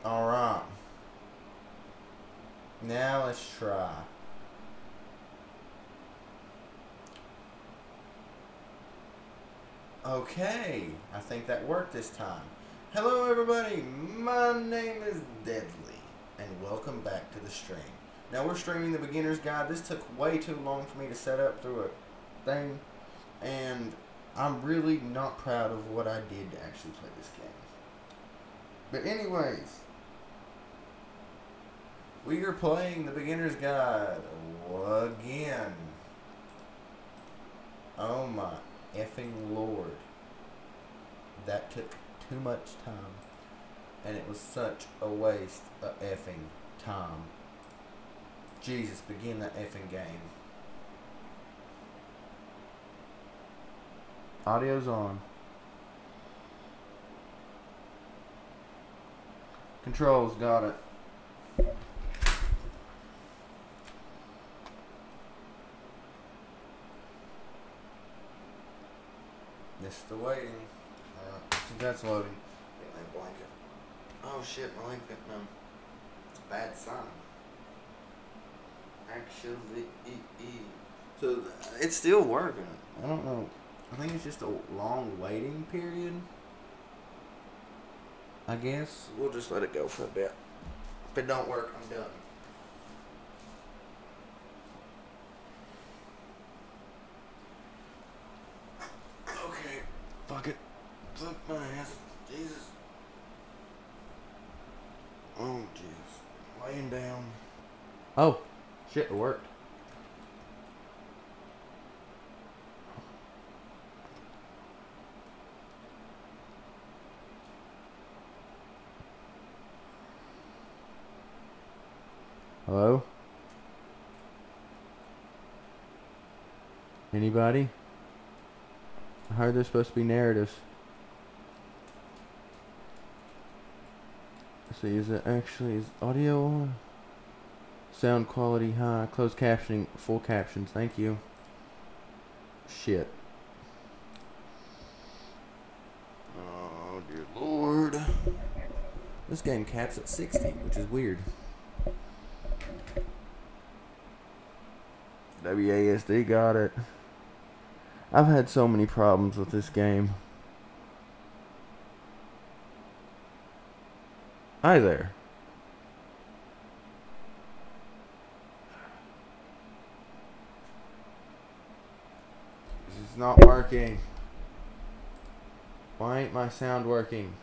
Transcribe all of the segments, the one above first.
Alright. Now let's try. Okay, I think that worked this time. Hello everybody, my name is Deadly, and welcome back to the stream. Now we're streaming the Beginner's Guide. This took way too long for me to set up through a thing, and I'm really not proud of what I did to actually play this game. But anyways, we are playing the Beginner's Guide again. Oh my effing lord. That took too much time. And it was such a waste of effing time. Jesus, begin that effing game. Audio's on. Controls, got it. Missed the waiting. Since that's loading. Get my blanket. Oh shit, my blanket. No. It's a bad sign. Actually, so it's still working. I don't know. I think it's just a long waiting period. I guess we'll just let it go for a bit. If it don't work, I'm done. Okay, fuck it. Fuck my ass. Jesus. Oh, Jesus. Laying down. Oh, shit, it worked. Hello? Anybody? I heard there's supposed to be narratives. Let's see, is it actually, is audio on? Sound quality high, closed captioning, full captions, thank you. Shit. Oh dear lord. This game caps at 60, which is weird. WASD got it. I've had so many problems with this game. Hi there. This is not working. Why ain't my sound working?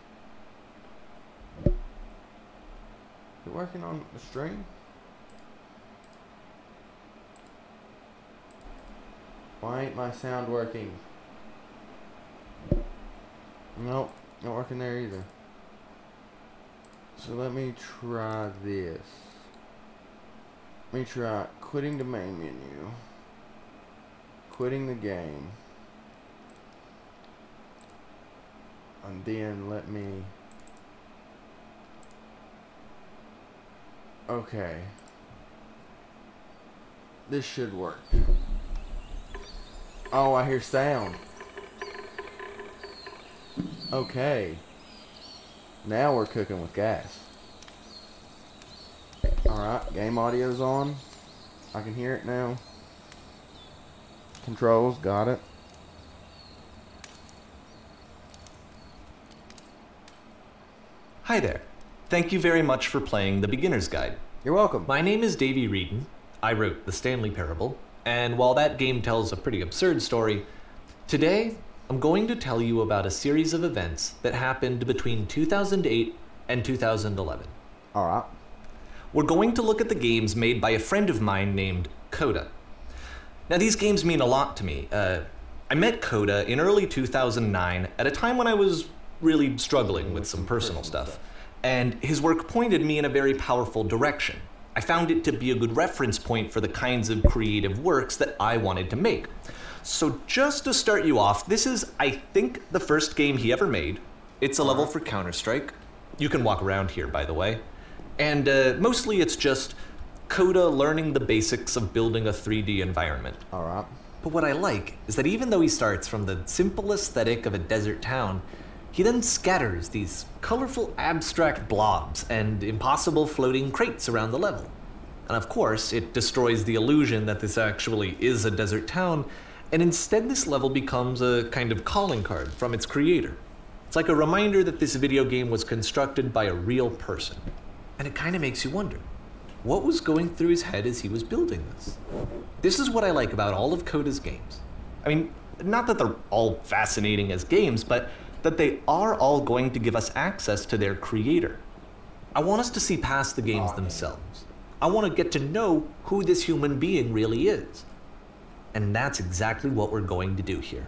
Is it working on the stream? Why ain't my sound working? Nope, not working there either. So let me try this. Let me try quitting the main menu. Quitting the game. And then let me... Okay. This should work. Oh, I hear sound. Okay. Now we're cooking with gas. Alright, game audio's on. I can hear it now. Controls, got it. Hi there. Thank you very much for playing The Beginner's Guide. You're welcome. My name is Davey Reedon. I wrote The Stanley Parable, and while that game tells a pretty absurd story, today I'm going to tell you about a series of events that happened between 2008 and 2011. Alright. We're going to look at the games made by a friend of mine named Coda. Now these games mean a lot to me. I met Coda in early 2009 at a time when I was really struggling with some personal stuff, and his work pointed me in a very powerful direction. I found it to be a good reference point for the kinds of creative works that I wanted to make. So just to start you off, this is, I think, the first game he ever made. It's a level for Counter-Strike. You can walk around here, by the way. And mostly it's just Coda learning the basics of building a 3D environment. Alright. But what I like is that even though he starts from the simple aesthetic of a desert town, He then scatters these colorful abstract blobs and impossible floating crates around the level. And of course, it destroys the illusion that this actually is a desert town, and instead this level becomes a kind of calling card from its creator. It's like a reminder that this video game was constructed by a real person. And it kind of makes you wonder, what was going through his head as he was building this? This is what I like about all of Coda's games. I mean, not that they're all fascinating as games, but that they are all going to give us access to their creator. I want us to see past the games themselves. I want to get to know who this human being really is. And that's exactly what we're going to do here.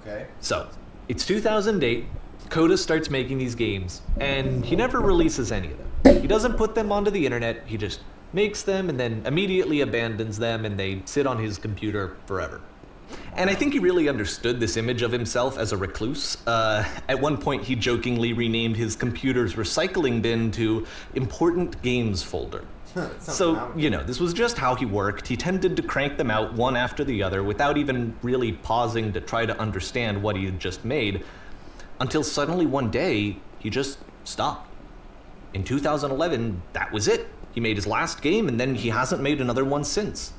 Okay. So, it's 2008, Coda starts making these games, and he never releases any of them. He doesn't put them onto the internet, he just makes them and then immediately abandons them, and they sit on his computer forever. And I think he really understood this image of himself as a recluse. At one point, he jokingly renamed his computer's recycling bin to Important Games Folder. So, you know, this was just how he worked. He tended to crank them out one after the other without even really pausing to try to understand what he had just made, until suddenly one day, he just stopped. In 2011, that was it. He made his last game, and then he hasn't made another one since.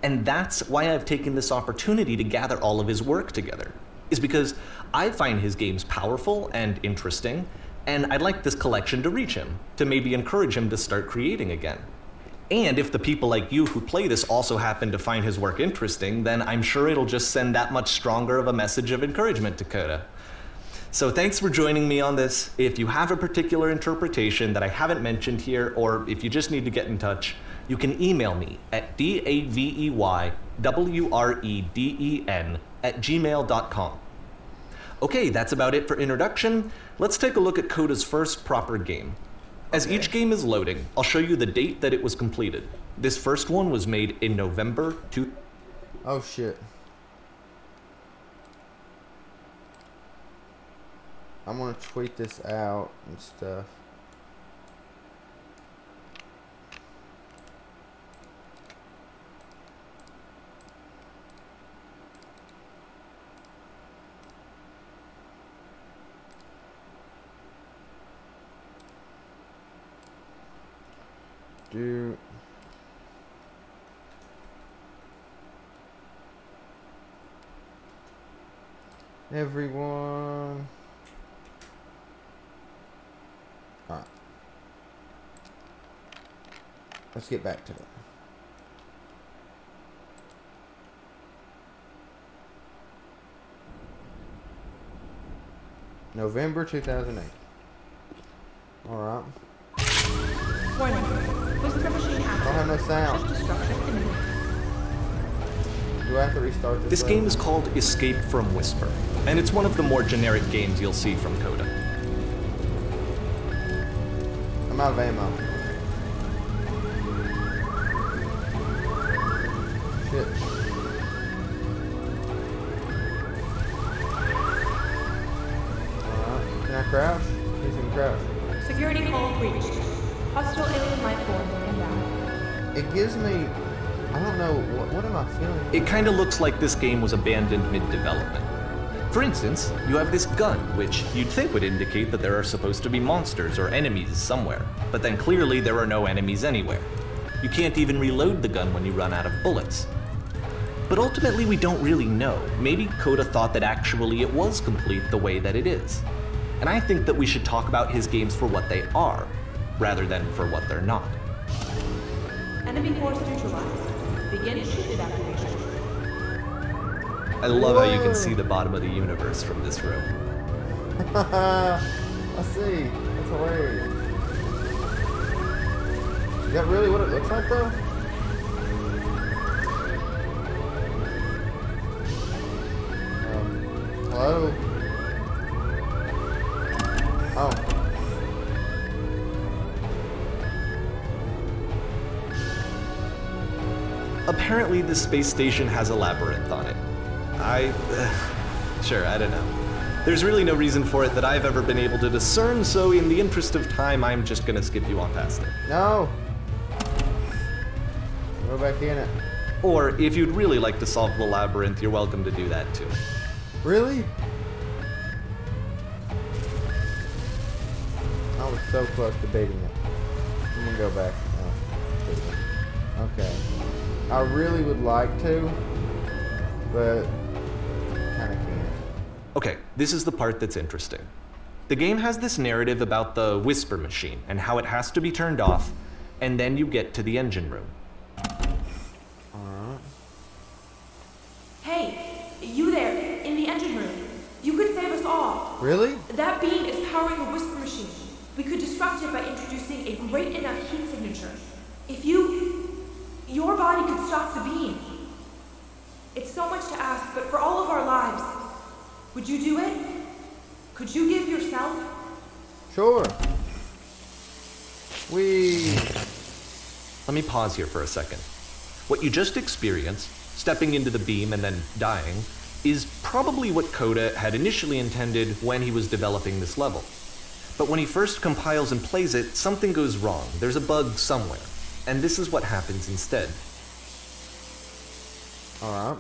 And that's why I've taken this opportunity to gather all of his work together, is because I find his games powerful and interesting, and I'd like this collection to reach him, to maybe encourage him to start creating again. And if the people like you who play this also happen to find his work interesting, then I'm sure it'll just send that much stronger of a message of encouragement to Coda. So thanks for joining me on this. If you have a particular interpretation that I haven't mentioned here, or if you just need to get in touch, you can email me at daveywreden@gmail.com. Okay, that's about it for introduction. Let's take a look at Coda's first proper game. As each game is loading, I'll show you the date that it was completed. This first one was made in November 2. Oh shit. I'm gonna tweet this out and stuff. Everyone. Alright. Let's get back to it. November 2008. Alright. Warning. Whisper machine active. I don't have no sound. Shift destruction imminent. Do I have to restart this? This game is called Escape from Whisper, and it's one of the more generic games you'll see from Coda. I'm out of ammo. Shit. Can I crouch? He's gonna crouch. Security call breached. Hostile alien life form inbound. It gives me, I don't know, what am I feeling? It kind of looks like this game was abandoned mid-development. For instance, you have this gun, which you'd think would indicate that there are supposed to be monsters or enemies somewhere, but then clearly there are no enemies anywhere. You can't even reload the gun when you run out of bullets. But ultimately we don't really know. Maybe Coda thought that actually it was complete the way that it is. And I think that we should talk about his games for what they are, rather than for what they're not. Enemy force neutralized. Begin shift evacuation. I love how you can see the bottom of the universe from this room. I see. That's hilarious. Is that really what it looks like, though? Hello? Oh. Apparently this space station has a labyrinth on it. Sure, I don't know. There's really no reason for it that I've ever been able to discern, so in the interest of time, I'm just gonna skip you on past it. No! Go back in it. Or, if you'd really like to solve the labyrinth, you're welcome to do that too. Really? I was so close to beating it. I'm gonna go back. Oh, okay. I really would like to, but kinda can't. Okay, this is the part that's interesting. The game has this narrative about the Whisper Machine and how it has to be turned off, and then you get to the engine room. Alright. Hey, you there, in the engine room. You could save us all. Really? That beam is powering the Whisper Machine. We could disrupt it by introducing a great enough heat signature. If your body could stop the beam. It's so much to ask, but for all of our lives, would you do it? Could you give yourself? Sure. Let me pause here for a second. What you just experienced, stepping into the beam and then dying, is probably what Coda had initially intended when he was developing this level. But when he first compiles and plays it, something goes wrong. There's a bug somewhere. And this is what happens instead. Alright.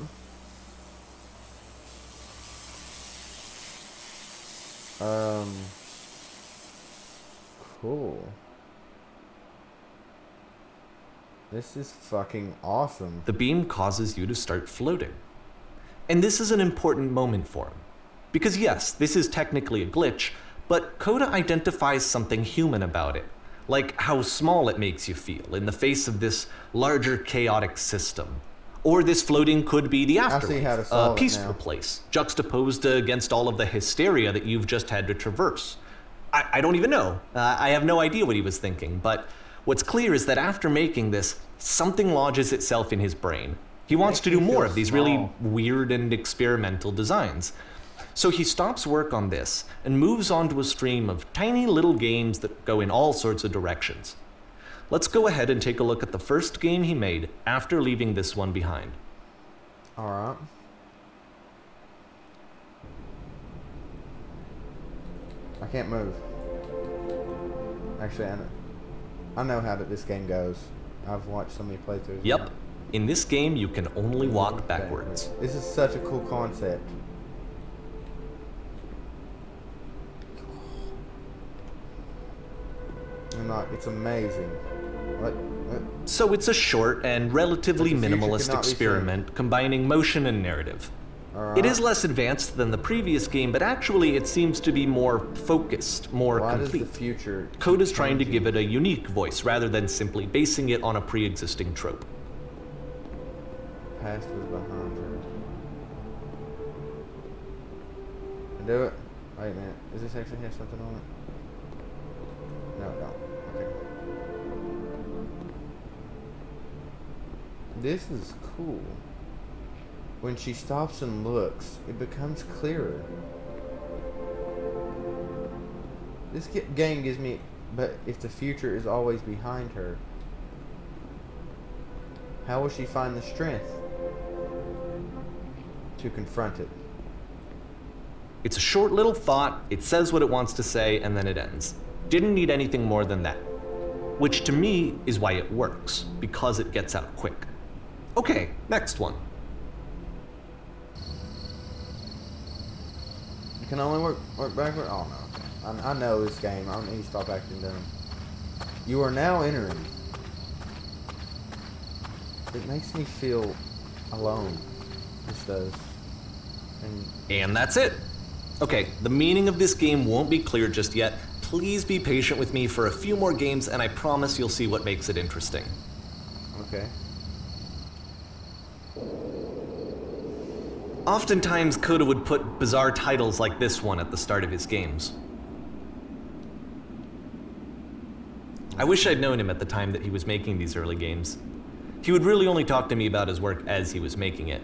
Cool. This is fucking awesome. The beam causes you to start floating. And this is an important moment for him. Because yes, this is technically a glitch, but Coda identifies something human about it. Like how small it makes you feel in the face of this larger chaotic system. Or this floating could be the afterlife, a peaceful place, juxtaposed against all of the hysteria that you've just had to traverse. I don't even know. I have no idea what he was thinking, but what's clear is that after making this, something lodges itself in his brain. He wants to do more of these really weird and experimental designs. So he stops work on this and moves on to a stream of tiny little games that go in all sorts of directions. Let's go ahead and take a look at the first game he made after leaving this one behind. Alright. I can't move. Actually, I know how this game goes. I've watched so many playthroughs. Yep. In this game, you can only walk backwards. This is such a cool concept. It's amazing. What? So it's a short and relatively minimalist experiment combining motion and narrative. It is less advanced than the previous game, but actually it seems to be more focused, more complete. Does the future Coda's trying to give it a unique voice rather than simply basing it on a pre-existing trope. Past was behind her. Do it. Wait a minute. Does this actually have something on it? No, it don't. Okay. This is cool. When she stops and looks, it becomes clearer. This game gives me, but if the future is always behind her, how will she find the strength to confront it? It's a short little thought, it says what it wants to say, and then it ends. Didn't need anything more than that. Which to me is why it works, because it gets out quick. Okay, next one. You can only work backward? Oh no, okay. I know this game. I don't need to stop acting dumb. You are now entering. It makes me feel alone. This does. And that's it. Okay, the meaning of this game won't be clear just yet. Please be patient with me for a few more games, and I promise you'll see what makes it interesting. Okay. Oftentimes, Coda would put bizarre titles like this one at the start of his games. I wish I'd known him at the time that he was making these early games. He would really only talk to me about his work as he was making it.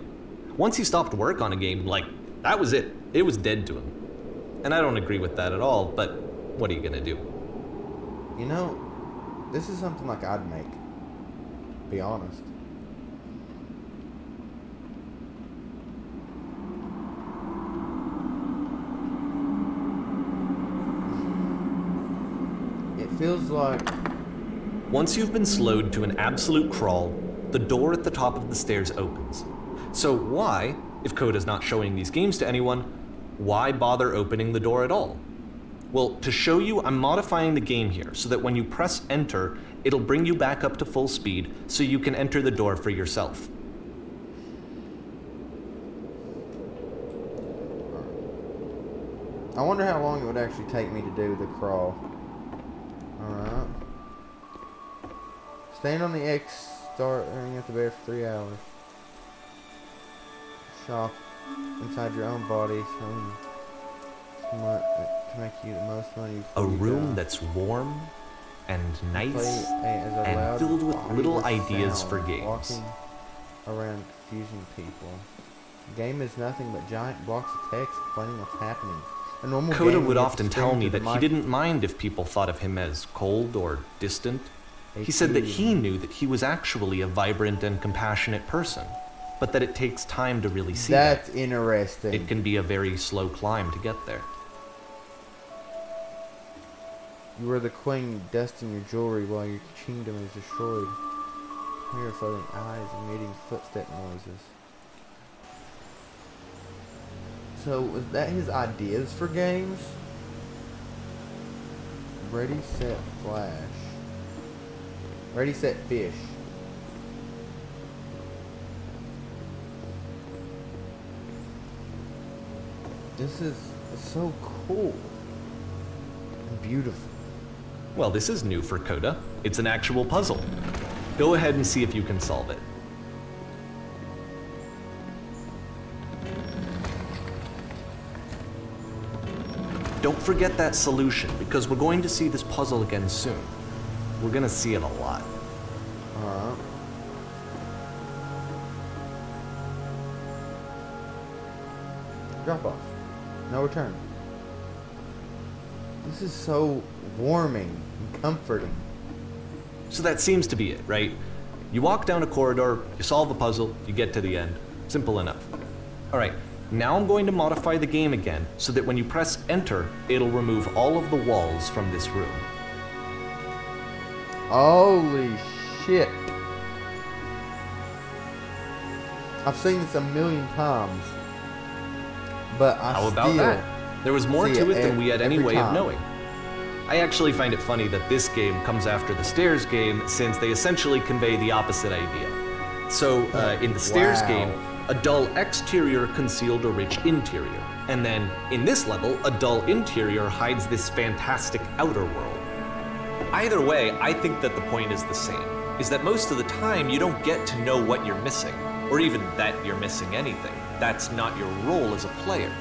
Once he stopped work on a game, like, that was it. It was dead to him. And I don't agree with that at all, but what are you gonna do? You know, this is something like I'd make. Be honest. It feels like... Once you've been slowed to an absolute crawl, the door at the top of the stairs opens. So why, if Coda's not showing these games to anyone, why bother opening the door at all? Well, to show you, I'm modifying the game here so that when you press enter, it'll bring you back up to full speed so you can enter the door for yourself. I wonder how long it would actually take me to do the crawl. Alright. Stand on the X, start staring at the bed for 3 hours. Shop inside your own body to make you the most money. A room that's warm and nice and filled with little ideas for games. Walking around confusing people. The game is nothing but giant blocks of text explaining what's happening. Coda would often tell me that he didn't mind if people thought of him as cold or distant. He said that he knew that he was actually a vibrant and compassionate person, but that it takes time to really see that. That's interesting. It can be a very slow climb to get there. You are the queen, dusting your jewelry while your kingdom is destroyed. Here are floating eyes emitting footstep noises. So, was that his ideas for games? Ready, set, flash. Ready, set, fish. This is so cool and beautiful. Well, this is new for Coda. It's an actual puzzle. Go ahead and see if you can solve it. Don't forget that solution, because we're going to see this puzzle again soon. We're going to see it a lot. Alright. Drop off. No return. This is so warming and comforting. So that seems to be it, right? You walk down a corridor, you solve the puzzle, you get to the end. Simple enough. Alright. Now I'm going to modify the game again so that when you press enter, it'll remove all of the walls from this room. Holy shit. I've seen this a million times. But How about that? There was more to it than we had any way of knowing. I actually find it funny that this game comes after the Stairs game, since they essentially convey the opposite idea. So, in the Stairs game, a dull exterior concealed a rich interior. And then, in this level, a dull interior hides this fantastic outer world. Either way, I think that the point is the same, is that most of the time you don't get to know what you're missing, or even that you're missing anything. That's not your role as a player.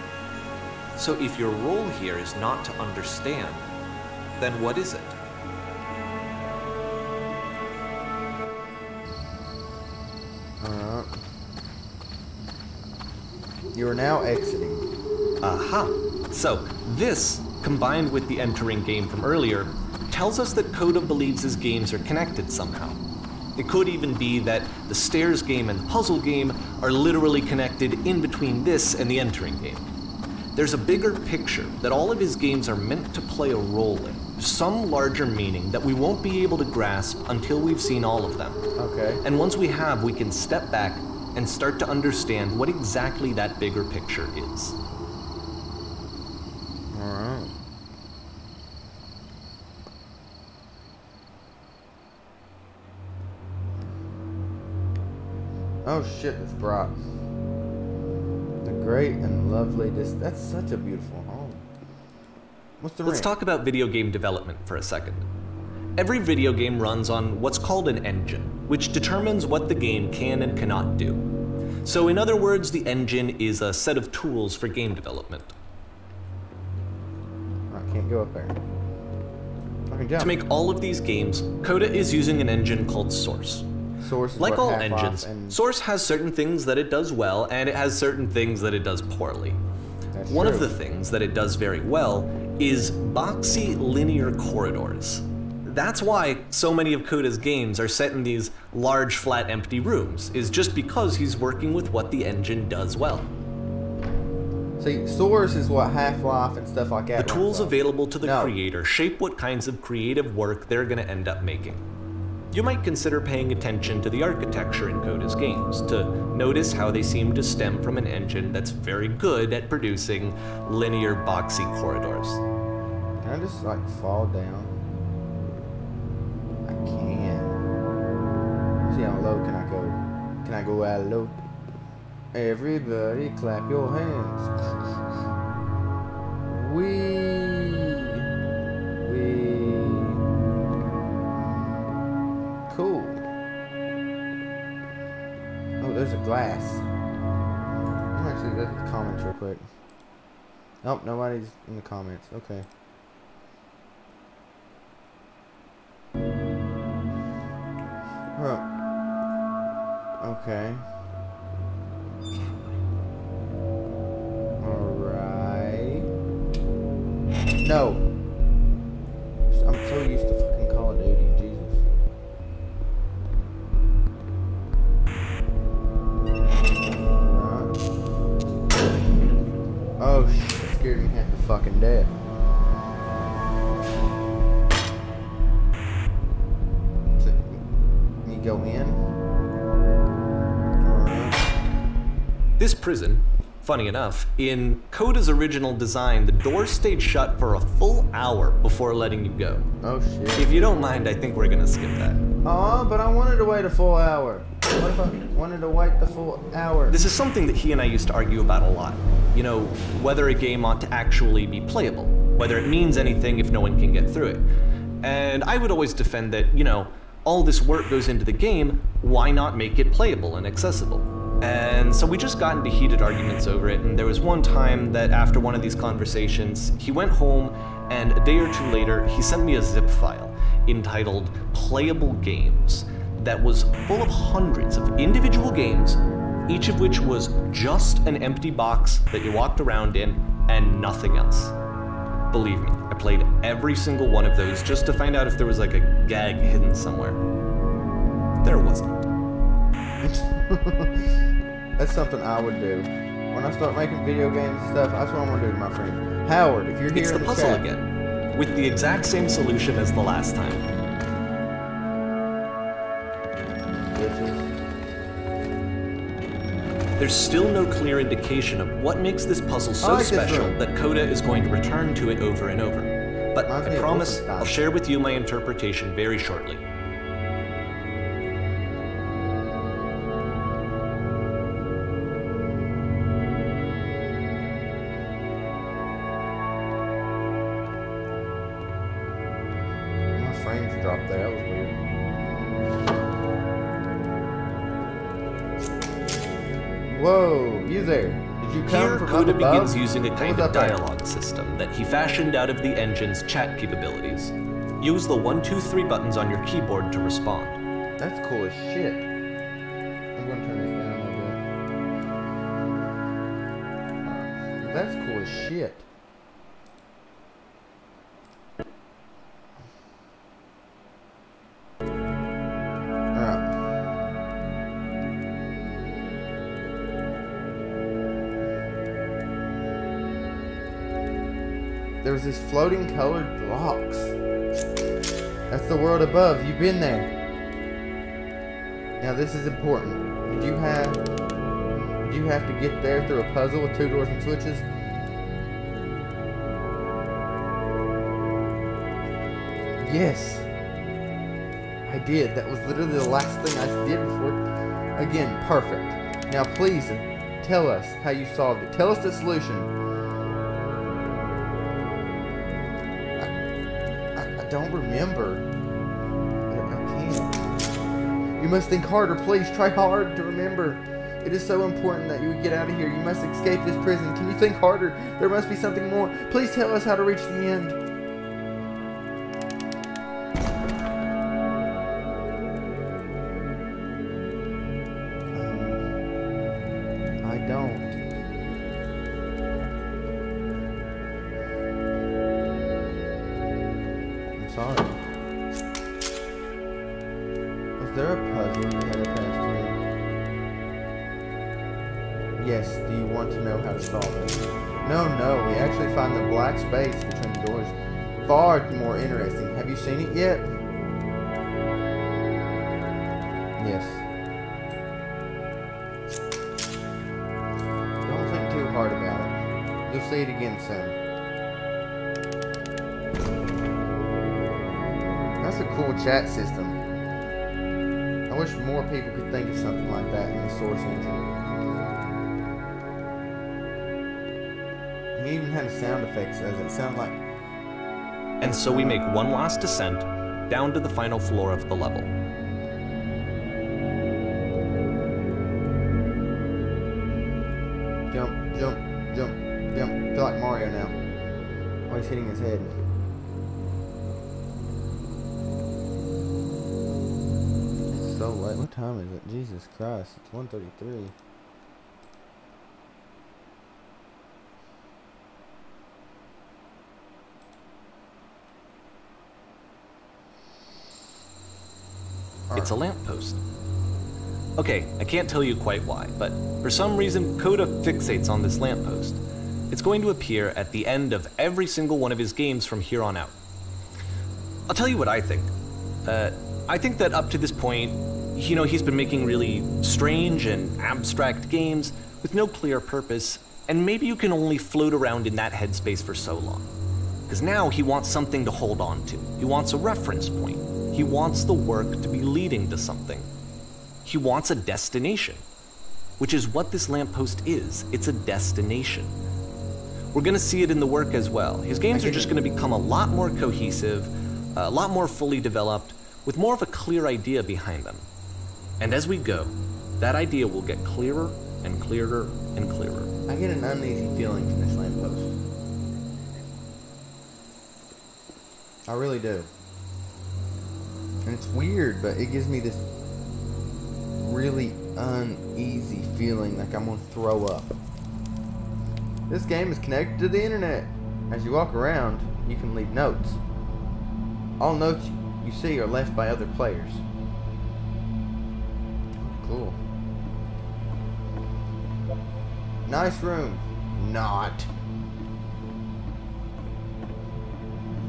So if your role here is not to understand, then what is it? You are now exiting. Aha! So, this, combined with the entering game from earlier, tells us that Coda believes his games are connected somehow. It could even be that the Stairs game and the puzzle game are literally connected in between this and the entering game. There's a bigger picture that all of his games are meant to play a role in, some larger meaning that we won't be able to grasp until we've seen all of them. Okay. And once we have, we can step back and start to understand what exactly that bigger picture is. Alright. Oh shit, that's bright. The great and lovely, that's such a beautiful home. What's the Let's talk about video game development for a second. Every video game runs on what's called an engine, which determines what the game can and cannot do. So in other words, the engine is a set of tools for game development. I can't go up there. I can jump. To make all of these games, Coda is using an engine called Source. Source is like all Half-Life engines, and Source has certain things that it does well, and it has certain things that it does poorly. That's One true. of the things that it does very well is boxy linear corridors. That's why so many of Coda's games are set in these large, flat, empty rooms, is just because he's working with what the engine does well. See, Source is what Half-Life and stuff like that. The tools runs on. available to the No. creator shape what kinds of creative work they're going to end up making. You might consider paying attention to the architecture in Coda's games, to notice how they seem to stem from an engine that's very good at producing linear, boxy corridors. I just like fall down? I can. See how low can I go? Can I go out low? Everybody clap your hands. Cool. Oh, there's a glass. I'm actually look at the comments real quick. Nope, nobody's in the comments. Okay. Okay. Alright. No! I'm so used to fucking Call of Duty, Jesus. Right. Oh shit, that scared me half to fucking death. Go in. This prison, funny enough, in Coda's original design, the doors stayed shut for a full hour before letting you go. Oh shit. If you don't mind, I think we're gonna skip that. Aw, but I wanted to wait a full hour. What if I wanted to wait the full hour? This is something that he and I used to argue about a lot. You know, whether a game ought to actually be playable, whether it means anything if no one can get through it. And I would always defend that, you know, all this work goes into the game, why not make it playable and accessible? And so we just got into heated arguments over it, and there was one time that after one of these conversations, he went home, and a day or two later, he sent me a zip file entitled Playable Games that was full of hundreds of individual games, each of which was just an empty box that you walked around in and nothing else. Believe me, I played every single one of those just to find out if there was like a gag hidden somewhere. There wasn't. That's something I would do. When I start making video games and stuff, that's what I'm gonna do to my friend. Howard, if you're here it's in the the puzzle chat, again, with the exact same solution as the last time. bitches. There's still no clear indication of what makes this puzzle so special that Coda is going to return to it over and over. But I promise I'll share with you my interpretation very shortly. My frames dropped there, that was weird. Whoa, you there. Did you come Here, from Coda up above? begins using a kind of there? dialogue system that he fashioned out of the engine's chat capabilities. Use the 1, 2, 3 buttons on your keyboard to respond. That's cool as shit. I'm gonna turn this down a little bit. That's cool as shit. Alright. There's these floating colored blocks. That's the world above. You've been there. Now this is important. Did you have to get there through a puzzle with 2 doors and switches? Yes. I did. That was literally the last thing I did before. Again, perfect. Now please tell us how you solved it. Tell us the solution. I don't remember. I can't. You must think harder, please. Try hard to remember. It is so important that you get out of here. You must escape this prison. Can you think harder? There must be something more. Please tell us how to reach the end. I don't. I'm sorry. Was there a puzzle you had to pass through? Yes, do you want to know how to solve it? No, we actually find the black space between the doors far more interesting. Have you seen it yet? Yes. Don't think too hard about it. You'll see it again soon. That's a cool chat system. I wish more people could think of something like that in the Source engine. He even had sound effects as it sounded like... And so we make one last descent down to the final floor of the level. Jump, jump, jump, jump. I feel like Mario now. Oh, he's hitting his head. It's so late. What time is it? Jesus Christ. It's 1:33. It's a lamppost. Okay, I can't tell you quite why, but for some reason, Coda fixates on this lamppost. It's going to appear at the end of every single one of his games from here on out. I'll tell you what I think. I think that up to this point, you know, he's been making really strange and abstract games with no clear purpose, and maybe you can only float around in that headspace for so long. Because now he wants something to hold on to. He wants a reference point. He wants the work to be leading to something. He wants a destination, which is what this lamppost is. It's a destination. We're going to see it in the work as well. His games are just going to become a lot more cohesive, a lot more fully developed, with more of a clear idea behind them. And as we go, that idea will get clearer and clearer and clearer. I get an uneasy feeling from this lamppost. I really do. And it's weird, but it gives me this really uneasy feeling like I'm gonna throw up. This game is connected to the internet. As you walk around, you can leave notes. All notes you see are left by other players. Cool. Nice room. Not.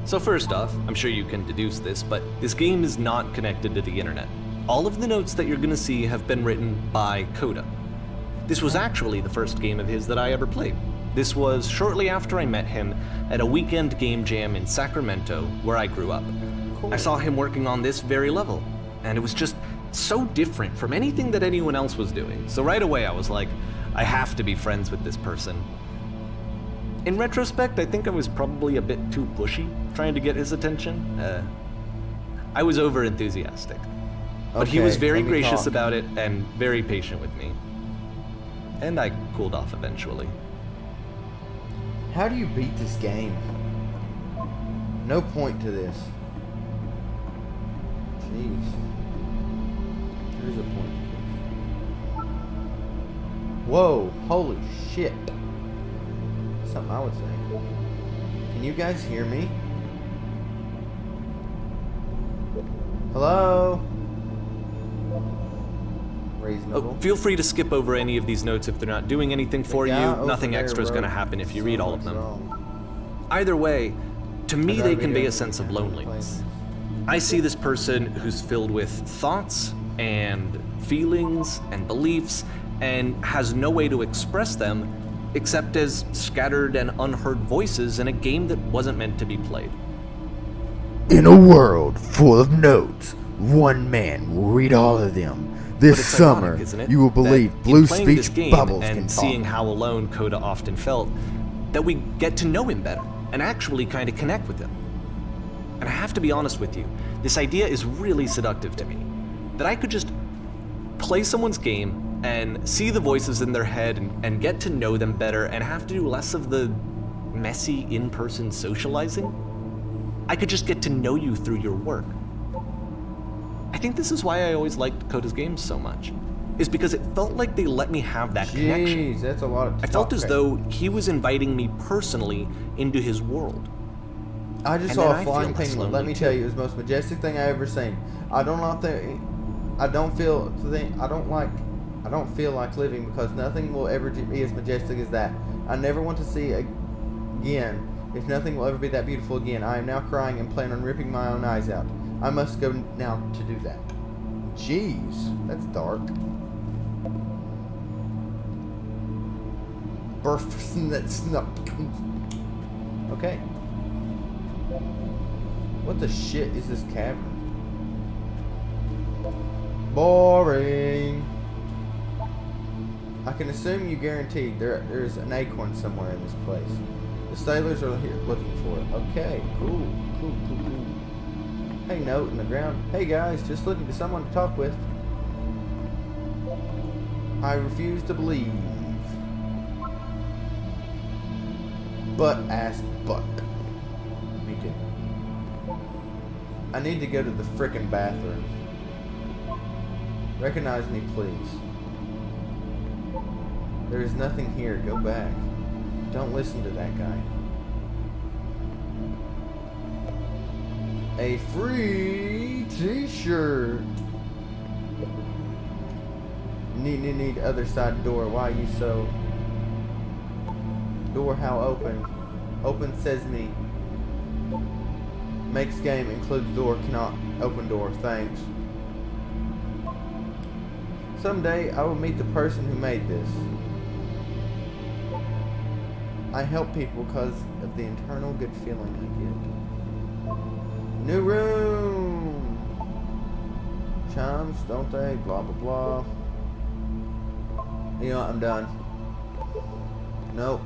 So first off, I'm sure you can deduce this, but this game is not connected to the internet. All of the notes that you're gonna see have been written by Coda. This was actually the first game of his that I ever played. This was shortly after I met him at a weekend game jam in Sacramento, where I grew up. Cool. I saw him working on this very level, and it was just so different from anything that anyone else was doing. So right away I was like, I have to be friends with this person. In retrospect, I think I was probably a bit too pushy trying to get his attention. I was over-enthusiastic. But he was very gracious about it and very patient with me. And I cooled off eventually. How do you beat this game? No point to this. Jeez. There's a point to this. Whoa, holy shit. Something I would say. Can you guys hear me? Hello? Reasonable. Oh, feel free to skip over any of these notes if they're not doing anything for you. Nothing extra is going to happen if you read all of them. Either way, to me they convey a sense of loneliness. I see this person who's filled with thoughts and feelings and beliefs and has no way to express them except as scattered and unheard voices in a game that wasn't meant to be played. In a world full of notes, one man will read all of them. This summer, ironic, isn't it? you will believe blue speech bubbles can and talk. seeing how alone Coda often felt, that we get to know him better and actually kind of connect with him. And I have to be honest with you, this idea is really seductive to me. That I could just play someone's game and see the voices in their head and get to know them better and have to do less of the messy in-person socializing. I could just get to know you through your work. I think this is why I always liked Coda's games so much, is because it felt like they let me have that connection. Jeez, that's a lot of I felt as though he was inviting me personally into his world. I just And saw then a I flying feel less penguin. Let lonely me tell you, it was the most majestic thing I ever seen. I don't feel like living because nothing will ever be as majestic as that. I never want to see again. If nothing will ever be that beautiful again, I am now crying and plan on ripping my own eyes out. I must go now to do that. Jeez, that's dark. Okay. What the shit is this cavern? Boring. I can assume you guaranteed there's an acorn somewhere in this place. The sailors are here looking for it. Okay, cool. Hey, note in the ground. Hey guys, just looking for someone to talk with. I refuse to believe. Butt ass buck. Me too. I need to go to the frickin' bathroom. Recognize me, please. There is nothing here. Go back. Don't listen to that guy. A free t-shirt. Need other side door. Why you so? Door how open? Open sesame. Makes game, includes door, cannot open door. Thanks. Someday I will meet the person who made this. I help people because of the internal good feeling I get. New room! Chimes, don't they? Blah, blah, blah. You know what? I'm done. Nope.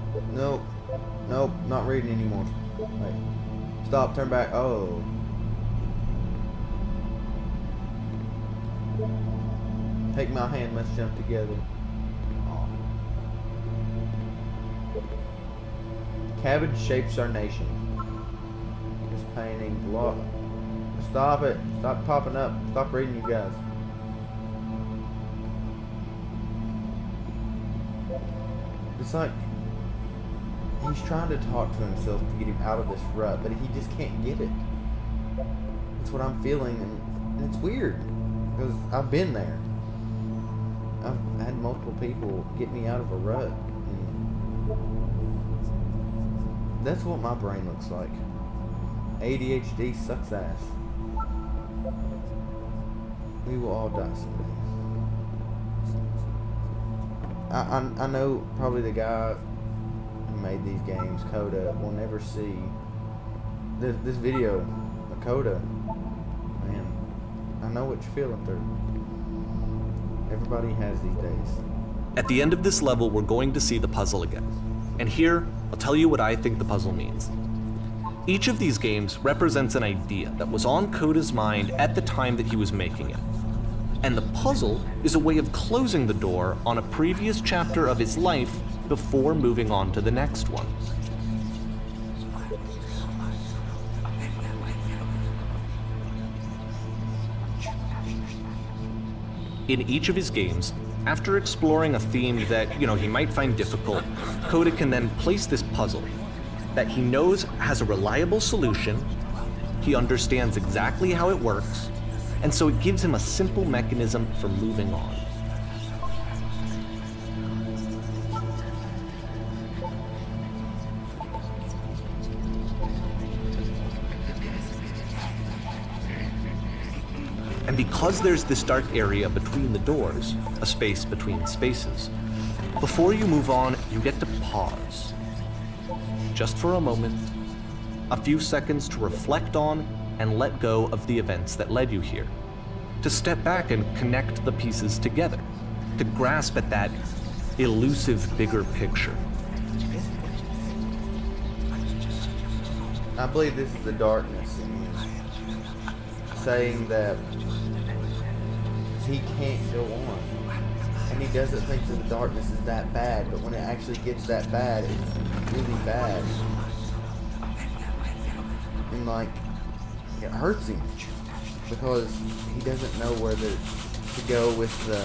Not reading anymore. Wait. Stop, turn back. Oh. Take my hand, let's jump together. Oh. Cabbage shapes our nation. This painting, block. Stop it. Stop popping up. Stop reading, you guys. It's like he's trying to talk to himself to get him out of this rut, but he just can't get it. That's what I'm feeling, and it's weird because I've been there. I've had multiple people get me out of a rut. And that's what my brain looks like. ADHD sucks ass. We will all die someday. I know probably the guy who made these games, Coda, will never see this video. Coda, man, I know what you're feeling through. Everybody has these days. At the end of this level, we're going to see the puzzle again. And here, I'll tell you what I think the puzzle means. Each of these games represents an idea that was on Coda's mind at the time that he was making it. And the puzzle is a way of closing the door on a previous chapter of his life before moving on to the next one. In each of his games, after exploring a theme that, he might find difficult, Coda can then place this puzzle that he knows has a reliable solution, he understands exactly how it works, and so it gives him a simple mechanism for moving on. And because there's this dark area between the doors, a space between spaces, before you move on, you get to pause. Just for a moment, a few seconds to reflect on and let go of the events that led you here. To step back and connect the pieces together. To grasp at that elusive bigger picture. I believe this is the darkness in him, saying that he can't go on. And he doesn't think that the darkness is that bad, but when it actually gets that bad, it's really bad. And like, it hurts him because he doesn't know where to go with the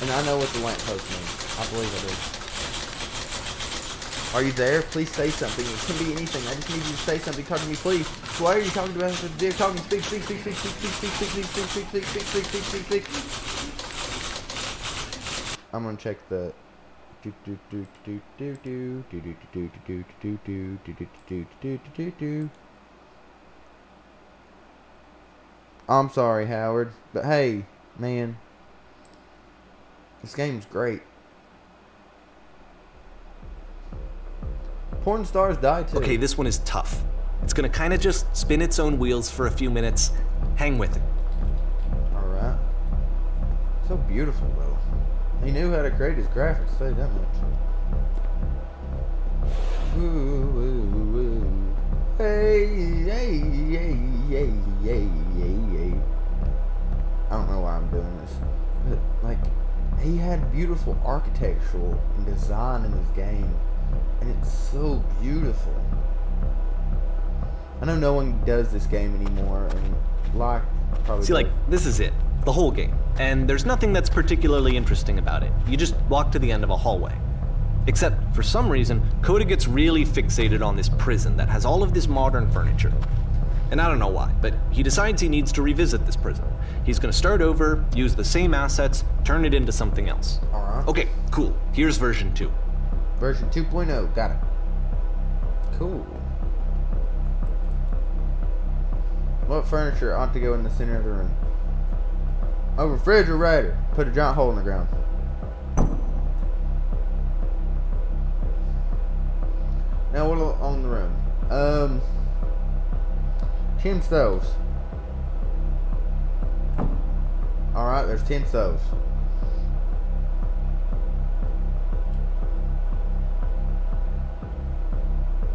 and I know what the lamppost means. I believe I do. Are you there? Please say something. It can be anything. I just need you to say something. Talk to me, please. Why are you talking about this? They're talking. Speak. I'm gonna check the. I'm sorry, Howard, but hey, man, this game's great. Porn stars die too. Okay, this one is tough. It's gonna kind of just spin its own wheels for a few minutes. Hang with it. Alright. So beautiful, though. He knew how to create his graphics, say that much. Ooh, ooh, ooh. Hey, hey, hey, hey, hey, hey, hey. I don't know why I'm doing this. But, like, he had beautiful architectural and design in his game. And it's so beautiful. I know no one does this game anymore, and like probably. See, like, this is it. The whole game. And there's nothing that's particularly interesting about it. You just walk to the end of a hallway. Except, for some reason, Coda gets really fixated on this prison that has all of this modern furniture. And I don't know why, but he decides he needs to revisit this prison. He's gonna start over, use the same assets, turn it into something else. Alright. Okay, cool. Here's version 2. Version 2.0, got it. Cool. What furniture ought to go in the center of the room? A refrigerator. Put a giant hole in the ground. Now what on the room? 10 stoves. Alright, there's 10 stoves.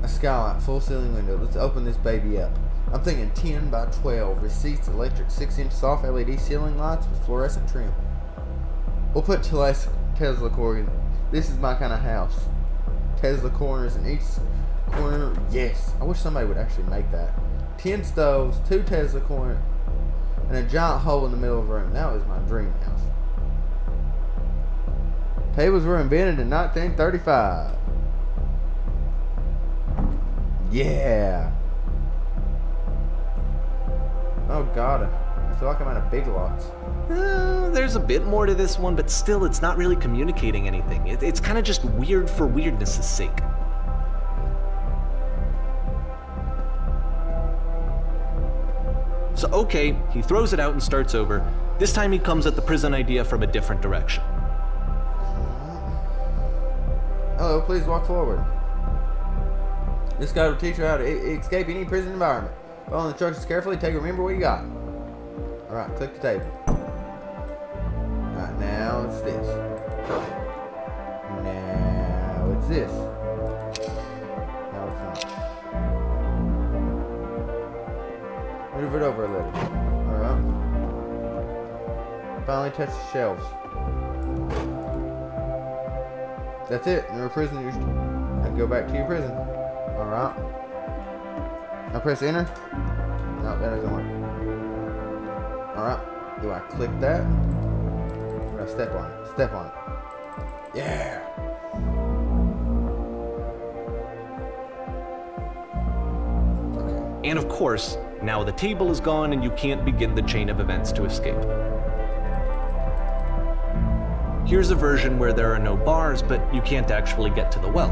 A skylight, full ceiling window. Let's open this baby up. I'm thinking 10 by 12. Receipts, electric 6-inch soft LED ceiling lights with fluorescent trim. We'll put Tesla coils. This is my kind of house. Tesla corners in each corner. Yes. I wish somebody would actually make that. 10 stoves, 2 Tesla corners, and a giant hole in the middle of the room. That was my dream house. Tables were invented in 1935. Yeah. Oh god, I feel like I'm at a Big Lots. There's a bit more to this one, but still, it's not really communicating anything. It's kind of just weird for weirdness' sake. So, okay, he throws it out and starts over. This time he comes at the prison idea from a different direction. Hello, please walk forward. This guide will teach you how to escape any prison environment. Follow the instructions carefully. Remember what you got. Alright, click the table. Alright, now it's this. Now it's this. Now it's not. Move it over a little. Alright. Finally touch the shelves. That's it. You're prisoners. And go back to your prison. Alright. Now press enter. No, that doesn't work. Alright. Do I click that? Or do I step on it? Step on it. Yeah! Okay. And of course, now the table is gone and you can't begin the chain of events to escape. Here's a version where there are no bars, but you can't actually get to the well.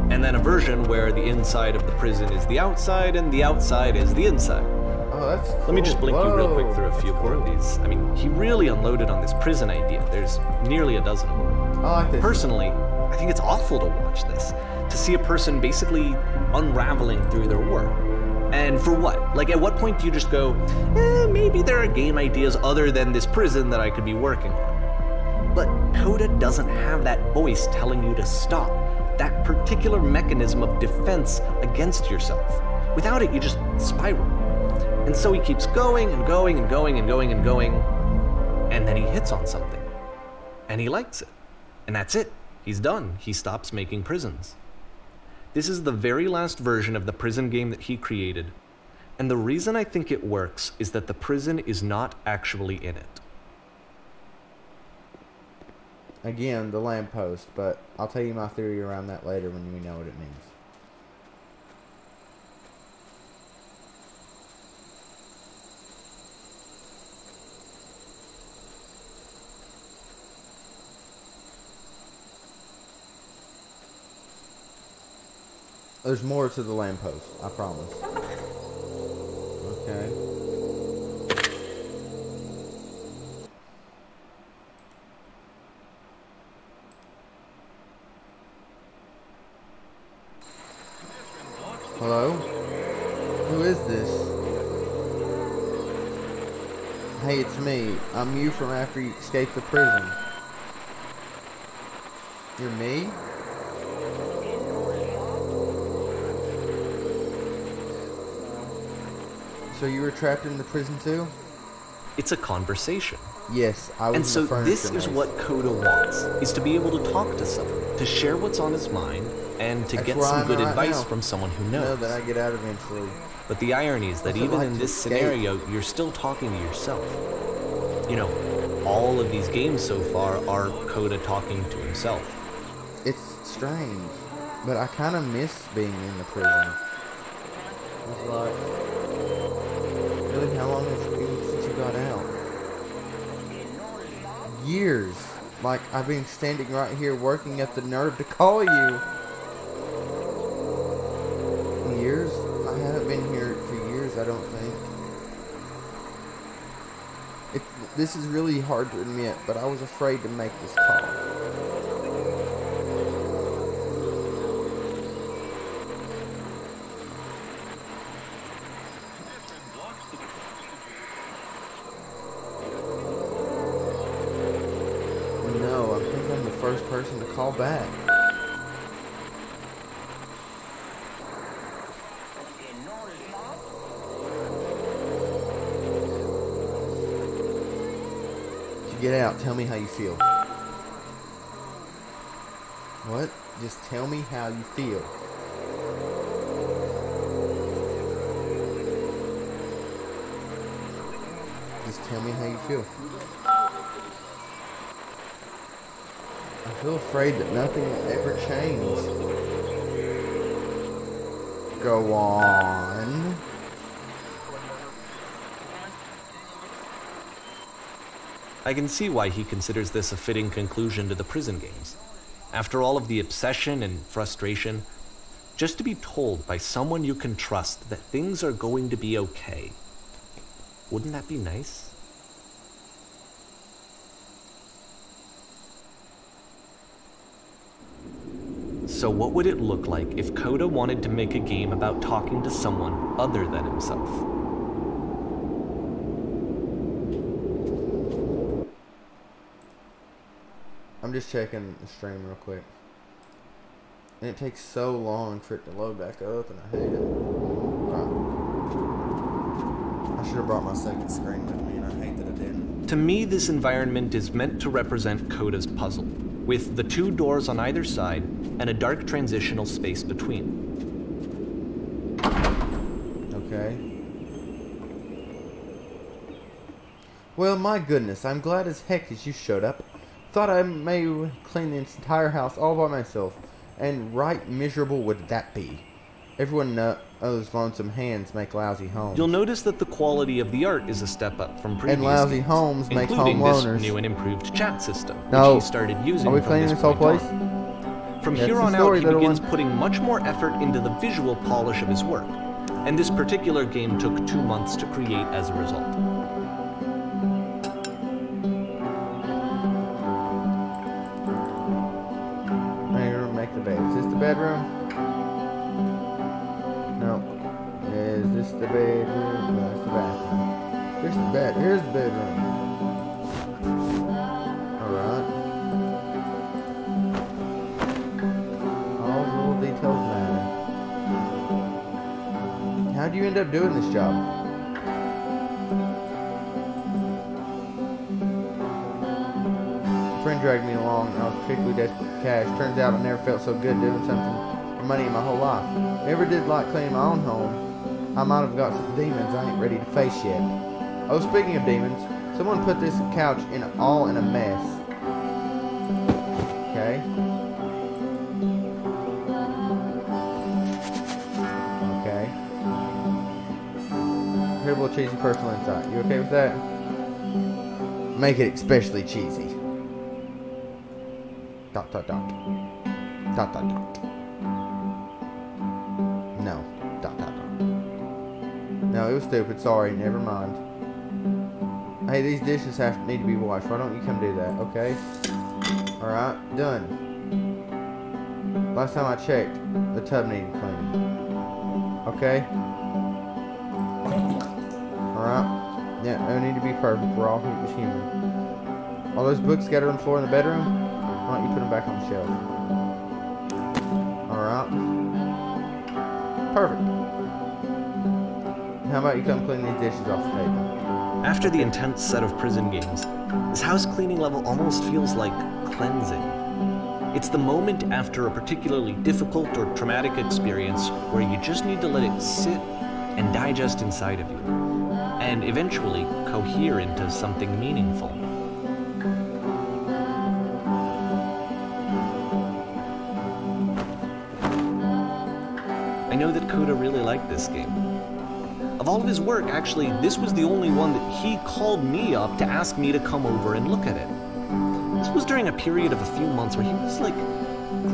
And then a version where the inside of the prison is the outside and the outside is the inside. Oh, that's cool. Let me just blink you real quick through a few more of cool. these. I mean, he really unloaded on this prison idea. There's nearly a dozen of them. I like this. Personally, I think it's awful to watch this. To see a person basically unraveling through their work. And for what? Like, at what point do you just go, maybe there are game ideas other than this prison that I could be working on? But Coda doesn't have that voice telling you to stop. That particular mechanism of defense against yourself. Without it, you just spiral. And so he keeps going and going and going and going and going, and then he hits on something. And he likes it. And that's it. He's done. He stops making prisons. This is the very last version of the prison game that he created. And the reason I think it works is that the prison is not actually in it. Again, the lamppost, but I'll tell you my theory around that later when we know what it means. There's more to the lamppost, I promise. Okay. Hello? Who is this? Hey, it's me. I'm you from after you escaped the prison. You're me? So you were trapped in the prison too? It's a conversation. Yes, I was And in so the furniture this is maze. what Coda wants, is to be able to talk to someone, to share what's on his mind, and to That's get where some I'm good at right advice now. from someone who You know knows. that I get out eventually. But the irony is that What's it even like in to this escape? scenario, you're still talking to yourself. You know, all of these games so far are Coda talking to himself. It's strange, but I kind of miss being in the prison. It's like, really, how long has it been since you got out? Years. Like, I've been standing right here working at the nerve to call you. Years? I haven't been here for years, I don't think. This is really hard to admit, but I was afraid to make this call. No, I think I'm the first person to call back. Get out. Tell me how you feel. What? Just tell me how you feel. Just tell me how you feel. I feel afraid that nothing will ever change. Go on. I can see why he considers this a fitting conclusion to the prison games. After all of the obsession and frustration, just to be told by someone you can trust that things are going to be okay. Wouldn't that be nice? So what would it look like if Coda wanted to make a game about talking to someone other than himself? I'm just checking the stream real quick. And it takes so long for it to load back up, and I hate it. I should have brought my second screen with me, and I hate that I didn't. To me, this environment is meant to represent Coda's puzzle, with the two doors on either side and a dark transitional space between. Okay. Well, my goodness, I'm glad as heck that you showed up. Thought I may clean this entire house all by myself, and right miserable would that be. Everyone knows lonesome hands make lousy homes. You'll notice that the quality of the art is a step up from previous And lousy games, homes make including home this loners. new and improved chat system, No. which he started using Are we from cleaning this this whole point place? on. From That's here the on out, story, he little begins one. putting much more effort into the visual polish of his work, and this particular game took 2 months to create as a result. Make the bed. Is this the bedroom? No. Is this the bedroom? No, it's the bathroom. Here's the bed. Here's the bedroom. Alright. All the little details matter. How'd you end up doing this job? A friend dragged me along, and I was particularly desperate for cash. Turns out I never felt so good doing something for money in my whole life. Never did like cleaning my own home. I might have got some demons I ain't ready to face yet. Oh, speaking of demons, someone put this couch all in a mess. Okay. Okay. Incredible cheesy personal insight. You okay with that? Make it especially cheesy. Dot dot dot. Dot dot dot. No. Dot dot dot. No, it was stupid. Sorry. Never mind. Hey, these dishes need to be washed. Why don't you come do that? Okay. All right. Done. Last time I checked, the tub needed cleaning. Okay. Alright. Yeah, no need to be perfect. We're all human. All those books scattered on the floor in the bedroom? Why don't you put them back on the shelf? Alright. Perfect. How about you come clean these dishes off the table? After the intense set of prison games, this house cleaning level almost feels like cleansing. It's the moment after a particularly difficult or traumatic experience where you just need to let it sit and digest inside of you, and eventually cohere into something meaningful. I know that Coda really liked this game. Of all of his work, actually, this was the only one that he called me up to ask me to come over and look at it. This was during a period of a few months where he was like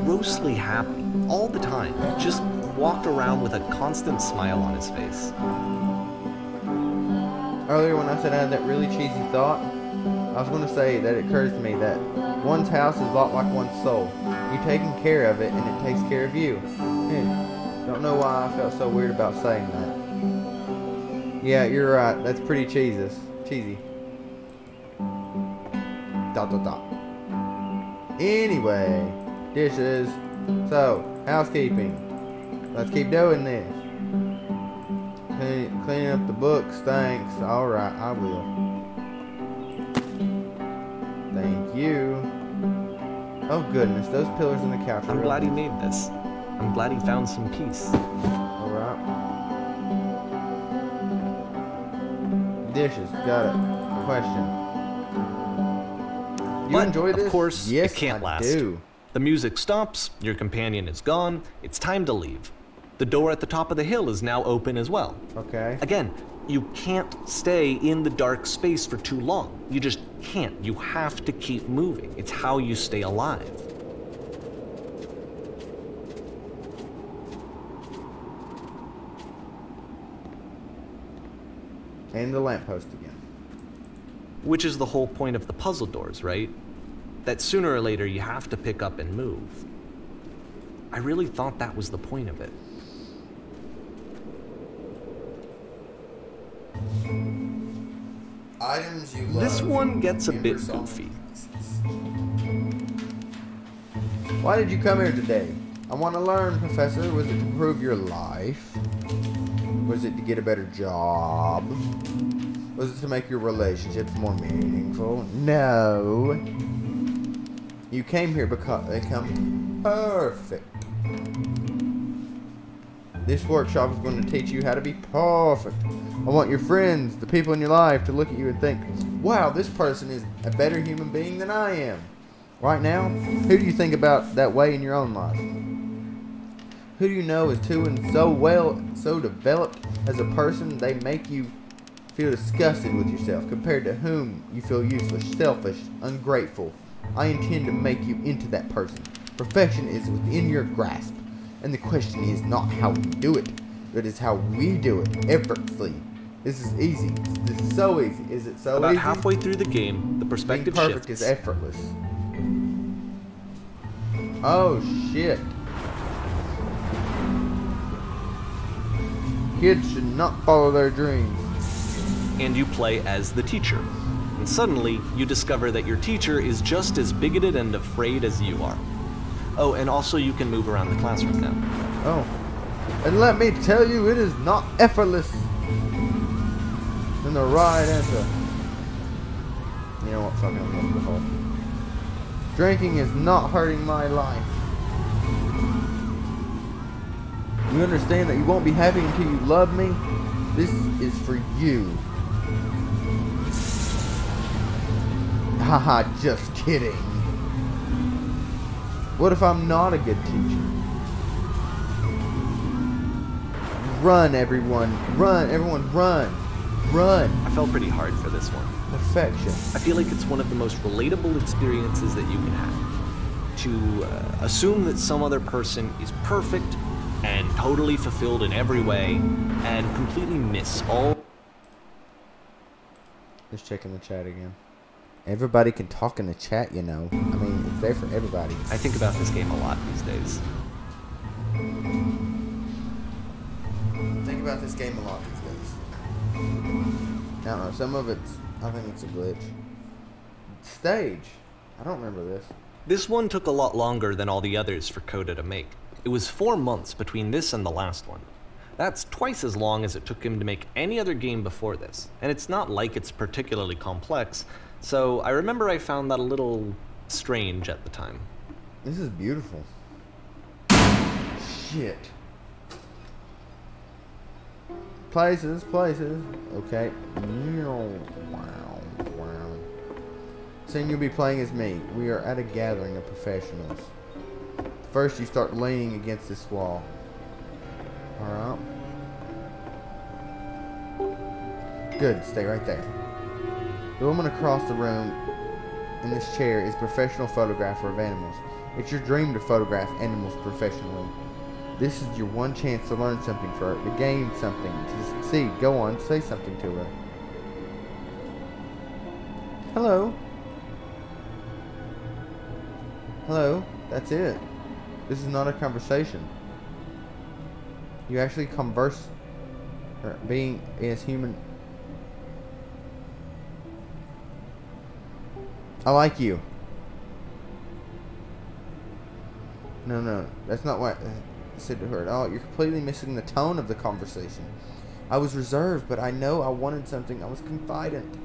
grossly happy all the time, just walked around with a constant smile on his face. Earlier when I said I had that really cheesy thought, I was going to say that it occurs to me that one's house is a lot like one's soul. You're taking care of it and it takes care of you. Don't know why I felt so weird about saying that. Yeah, you're right. That's pretty cheesy. Dot. Anyway, dishes. So, housekeeping. Let's keep doing this. Cleaning up the books, thanks. Alright, I will. Thank you. Oh goodness, those pillars in the couch are I'm glad he really made this. I'm glad he found some peace. Alright. Dishes, got it. Question. You But, enjoy this? of course, Yes, it can't I last. do. The music stops, your companion is gone, it's time to leave. The door at the top of the hill is now open as well. Okay. Again, you can't stay in the dark space for too long. You just can't. You have to keep moving. It's how you stay alive. And the lamppost again. Which is the whole point of the puzzle doors, right? That sooner or later you have to pick up and move. I really thought that was the point of it. Items you love. This one gets a bit Universal. goofy. Why did you come here today? I want to learn, Professor. Was it to improve your life? Was it to get a better job? Was it to make your relationships more meaningful? No. You came here because they come perfect. This workshop is going to teach you how to be perfect. I want your friends, the people in your life, to look at you and think, wow, this person is a better human being than I am. Right now, who do you think about that way in your own life? Who do you know is too and so developed as a person they make you feel disgusted with yourself, compared to whom you feel useless, selfish, ungrateful? I intend to make you into that person. Perfection is within your grasp. And the question is not how we do it, but it's how we do it, effortlessly. This is easy. This is so easy. Is it so About easy? halfway through the game, the Being perspective perfect shifts. is effortless. Oh, shit. Kids should not follow their dreams. And you play as the teacher. And suddenly, you discover that your teacher is just as bigoted and afraid as you are. Oh, and also you can move around the classroom now. Oh. And let me tell you, it is not effortless. And the right answer. You know what? Fuck it, I'm going to the hole. Drinking is not hurting my life. You understand that you won't be happy until you love me? This is for you. Haha, just kidding. What if I'm not a good teacher? Run, everyone. Run, everyone, run. Run. I felt pretty hard for this one. Perfection. I feel like it's one of the most relatable experiences that you can have. To assume that some other person is perfect and totally fulfilled in every way and completely miss all... Just checking the chat again. Everybody can talk in the chat, you know. I mean, it's there for everybody. I think about this game a lot these days. about this game a lot these days. I don't know. Some of it's, I think it's a glitch. Stage. I don't remember this. This one took a lot longer than all the others for Coda to make. It was 4 months between this and the last one. That's twice as long as it took him to make any other game before this, and it's not like it's particularly complex, so I remember I found that a little strange at the time. This is beautiful. Shit. Places. Okay. Wow. Soon you'll be playing as me. We are at a gathering of professionals. First, you start leaning against this wall. Alright. Good. Stay right there. The woman across the room in this chair is a professional photographer of animals. It's your dream to photograph animals professionally. This is your one chance to learn something for her, to gain something, to succeed. Go on, say something to her. Hello. Hello. That's it. This is not a conversation. You actually converse, being as human. I like you. No, that's not what I said to her at all. You're completely missing the tone of the conversation. I was reserved, but I know I wanted something. I was confident.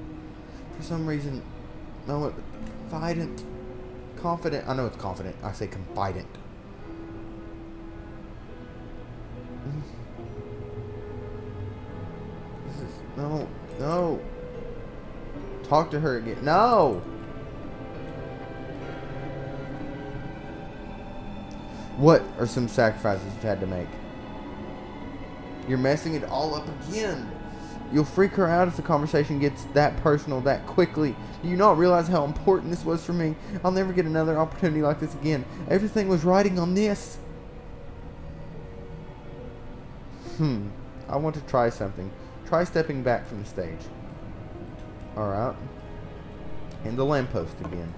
For some reason, no, confident. Confident. I know it's confident. I say confident. This is no. Talk to her again. No. What are some sacrifices you've had to make? You're messing it all up again. You'll freak her out if the conversation gets that personal that quickly. Do you not realize how important this was for me? I'll never get another opportunity like this again. Everything was riding on this. I want to try something. Try stepping back from the stage. Alright. And the lamppost again.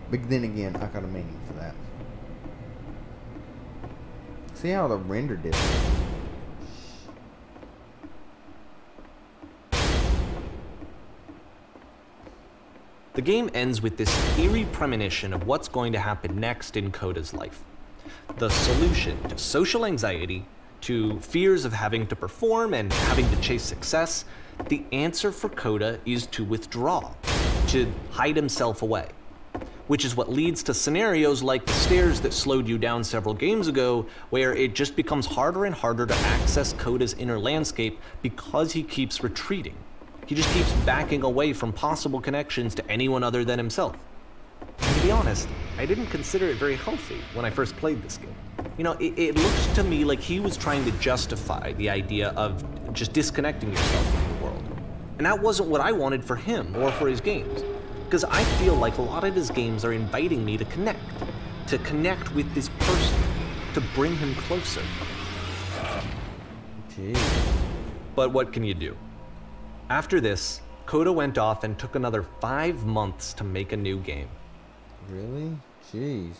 But then again, I got a meaning for that. See how the render did it? The game ends with this eerie premonition of what's going to happen next in Coda's life. The solution to social anxiety, to fears of having to perform and having to chase success, the answer for Coda is to withdraw, to hide himself away. Which is what leads to scenarios like the stairs that slowed you down several games ago, where it just becomes harder and harder to access Coda's inner landscape because he keeps retreating. He just keeps backing away from possible connections to anyone other than himself. And to be honest, I didn't consider it very healthy when I first played this game. You know, it looked to me like he was trying to justify the idea of just disconnecting yourself from the world. And that wasn't what I wanted for him or for his games. Because I feel like a lot of his games are inviting me to connect with this person, to bring him closer. Jeez. But what can you do? After this, Coda went off and took another 5 months to make a new game. Really? Jeez.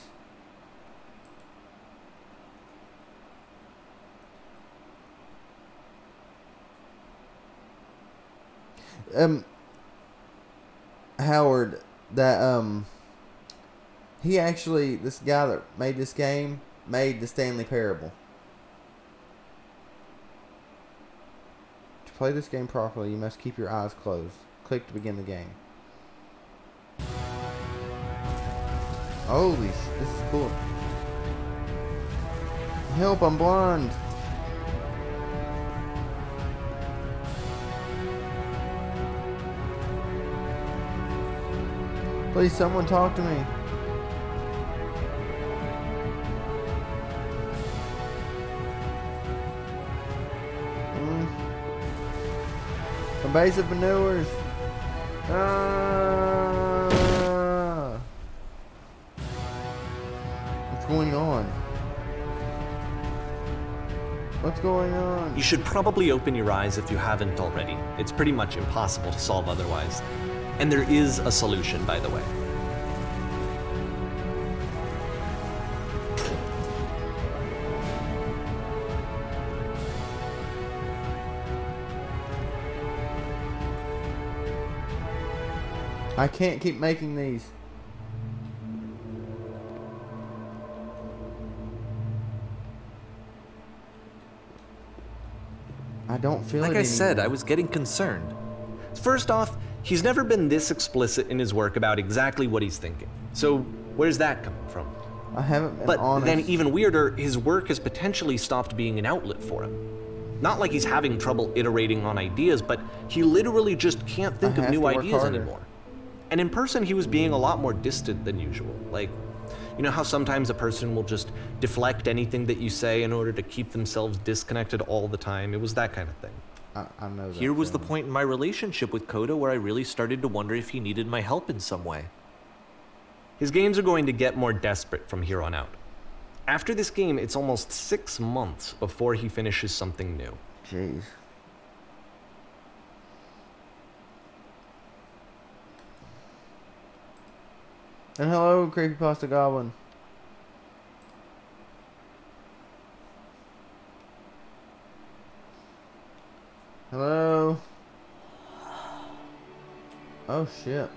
Howard, that he actually, this guy that made this game made the Stanley Parable. To play this game properly, you must keep your eyes closed. Click to begin the game. Holy shit, this is cool. Help, I'm blind. Please, someone talk to me. Invasive manures. What's going on? What's going on? You should probably open your eyes if you haven't already. It's pretty much impossible to solve otherwise. And there is a solution, by the way. I can't keep making these. I don't feel it Like I said, anymore. I was getting concerned. First off, he's never been this explicit in his work about exactly what he's thinking. So where's that coming from? I haven't been But honest. then even weirder, his work has potentially stopped being an outlet for him. Not like he's having trouble iterating on ideas, but he literally just can't think I of have new to work ideas harder. anymore. And in person, he was being a lot more distant than usual. Like, you know how sometimes a person will just deflect anything that you say in order to keep themselves disconnected all the time? It was that kind of thing. I know that. Here was the feeling. point in my relationship with Coda where I really started to wonder if he needed my help in some way. His games are going to get more desperate from here on out. After this game, it's almost 6 months before he finishes something new. Jeez. And hello, Creepypasta Goblin. Hello. Oh shit.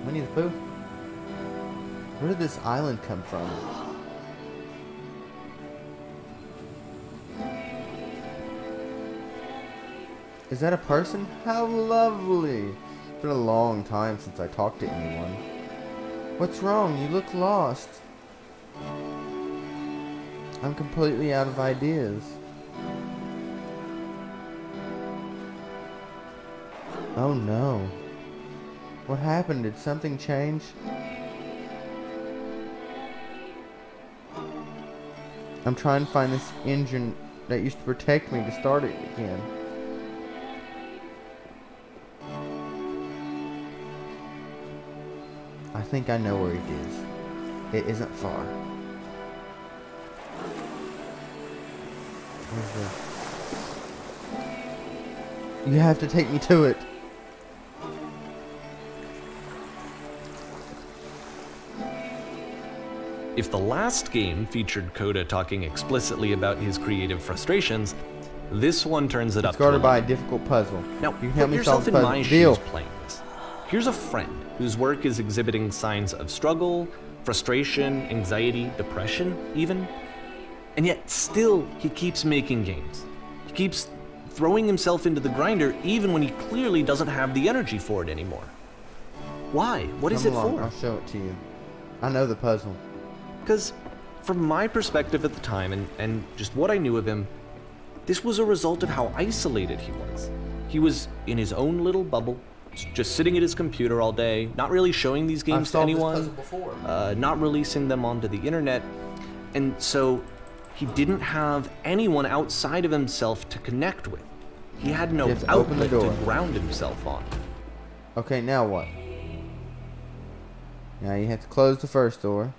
Winnie the Pooh. Where did this island come from? Is that a person? How lovely. It's been a long time since I talked to anyone. What's wrong? You look lost. I'm completely out of ideas. Oh no. What happened? Did something change? I'm trying to find this engine that used to protect me to start it again. I think I know where it is. It isn't far. Where's the... You have to take me to it. If the last game featured Coda talking explicitly about his creative frustrations, this one turns it up It's to guarded 11. by a difficult puzzle. Now, you can help put me yourself solve in the puzzle. my Deal. shoes playing this. Here's a friend whose work is exhibiting signs of struggle, frustration, anxiety, depression, even. And yet, still, he keeps making games. He keeps throwing himself into the grinder even when he clearly doesn't have the energy for it anymore. Why? What is Come it along, for? I'll show it to you. I know the puzzle. Because from my perspective at the time and just what I knew of him, this was a result of how isolated he was. He was in his own little bubble, just sitting at his computer all day, not really showing these games to solved this anyone, puzzle before. not releasing them onto the internet, and so he didn't have anyone outside of himself to connect with. He had no You have to open the outlet to door. ground himself on. Okay, now what? Now you have to close the first door.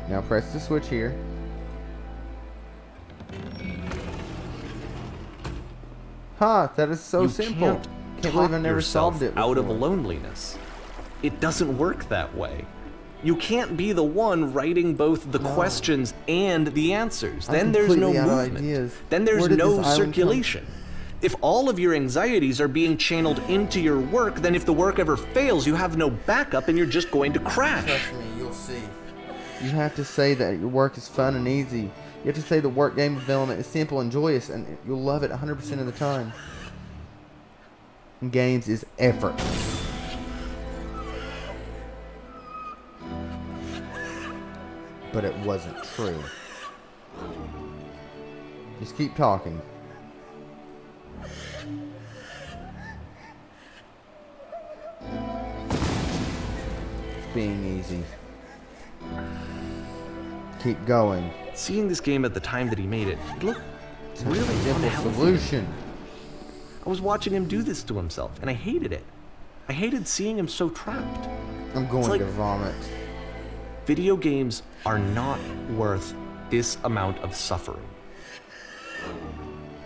Now press the switch here. Ha! That is so You simple. Can't Can't believe I talk never yourself solved it out of before. loneliness. It doesn't work that way. You can't be the one writing both the questions and the answers. I'm Then there's no completely out of movement. ideas. Then there's Where did no this island come- circulation. If all of your anxieties are being channeled into your work, then if the work ever fails, you have no backup and you're just going to crash. Trust me, you'll see. You have to say that your work is fun and easy. You have to say the work game development is simple and joyous, and you'll love it 100% of the time. And games is effort. But it wasn't true. Just keep talking. It's being easy. Keep going. Seeing this game at the time that he made it, it looked Such a really simple unhealthy. solution. I was watching him do this to himself, and I hated it. I hated seeing him so trapped. I'm going like- to vomit. Video games are not worth this amount of suffering.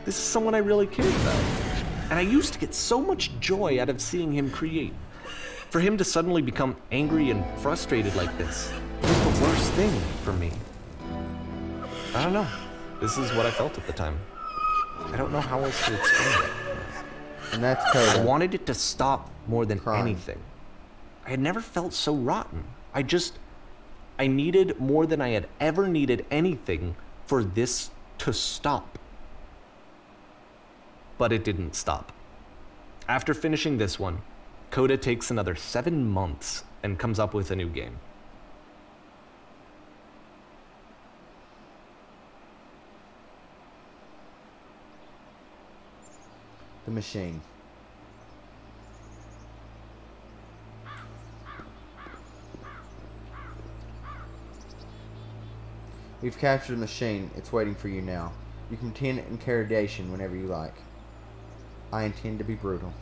This is someone I really cared about. And I used to get so much joy out of seeing him create. For him to suddenly become angry and frustrated like this was the worst thing for me. don't know. This is what I felt at the time. I don't know how else to explain it. And that's Coda. I wanted it to stop more than Crying. anything. I had never felt so rotten. I needed more than I had ever needed anything for this to stop. But it didn't stop. After finishing this one, Coda takes another 7 months and comes up with a new game. The machine. We've captured the machine. It's waiting for you now. You can attend interrogation whenever you like. I intend to be brutal.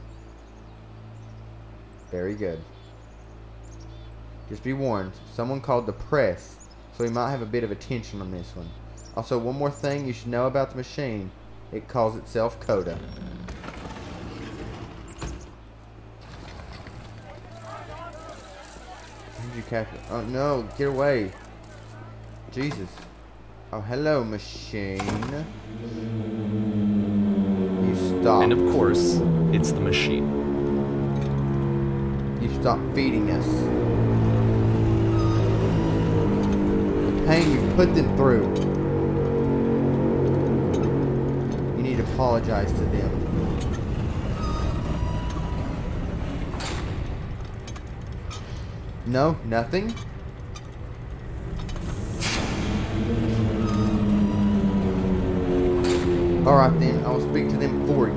Very good. Just be warned, someone called the press, so we might have a bit of attention on this one. Also, one more thing you should know about the machine. It calls itself Coda. Did you capture? Oh no, get away. Jesus. Oh, hello, machine. You stop. And of course, it's the machine. You stop feeding us. The pain you've put them through. You need to apologize to them. No, nothing? Alright then, I will speak to them for you.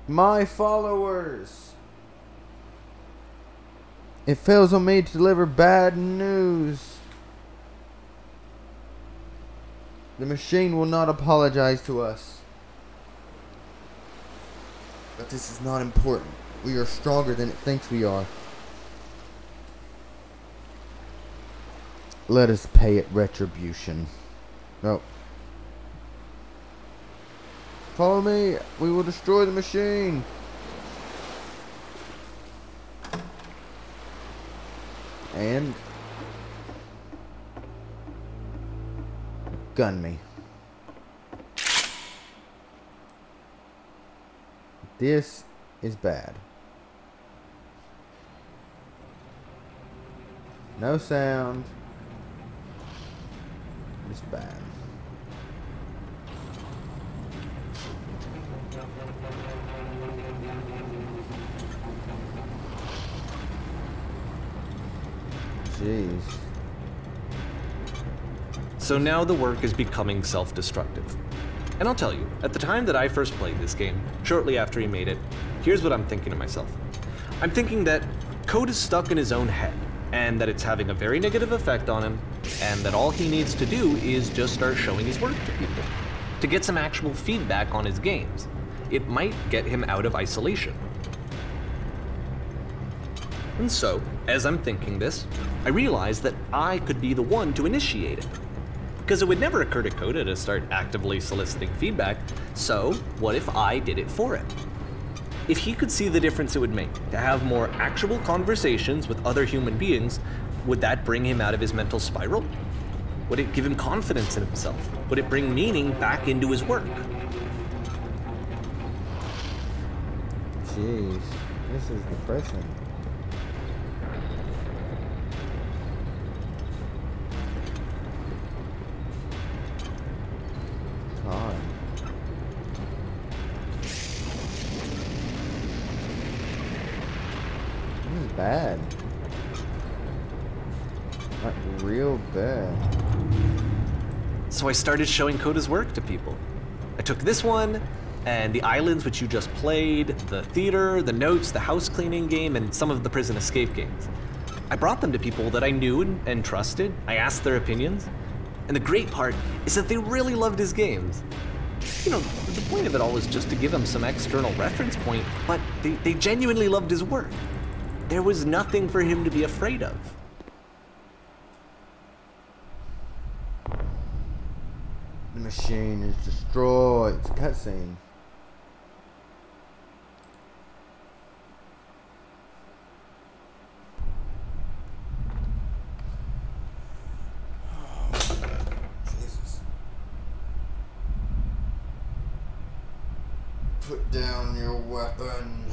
My followers! It falls on me to deliver bad news. The machine will not apologize to us. But this is not important. We are stronger than it thinks we are. Let us pay it retribution. No. Follow me. We will destroy the machine. And gun me. This is bad. No sound. It's bad. Jeez. So now the work is becoming self-destructive. And I'll tell you, at the time that I first played this game, shortly after he made it, here's what I'm thinking to myself. I'm thinking that Code is stuck in his own head, and that it's having a very negative effect on him, and that all he needs to do is just start showing his work to people, to get some actual feedback on his games. It might get him out of isolation. And so, as I'm thinking this, I realize that I could be the one to initiate it. Because it would never occur to Coda to start actively soliciting feedback, so what if I did it for him? If he could see the difference it would make to have more actual conversations with other human beings, would that bring him out of his mental spiral? Would it give him confidence in himself? Would it bring meaning back into his work? Jeez, this is depressing. God. This is bad. Like, real bad. So I started showing Coda's work to people. I took this one, and the islands which you just played, the theater, the notes, the house cleaning game, and some of the prison escape games. I brought them to people that I knew and trusted. I asked their opinions. And the great part is that they really loved his games. You know, the point of it all was just to give him some external reference point, but they genuinely loved his work. There was nothing for him to be afraid of. The machine is destroyed. It's a cutscene. Put down your weapon.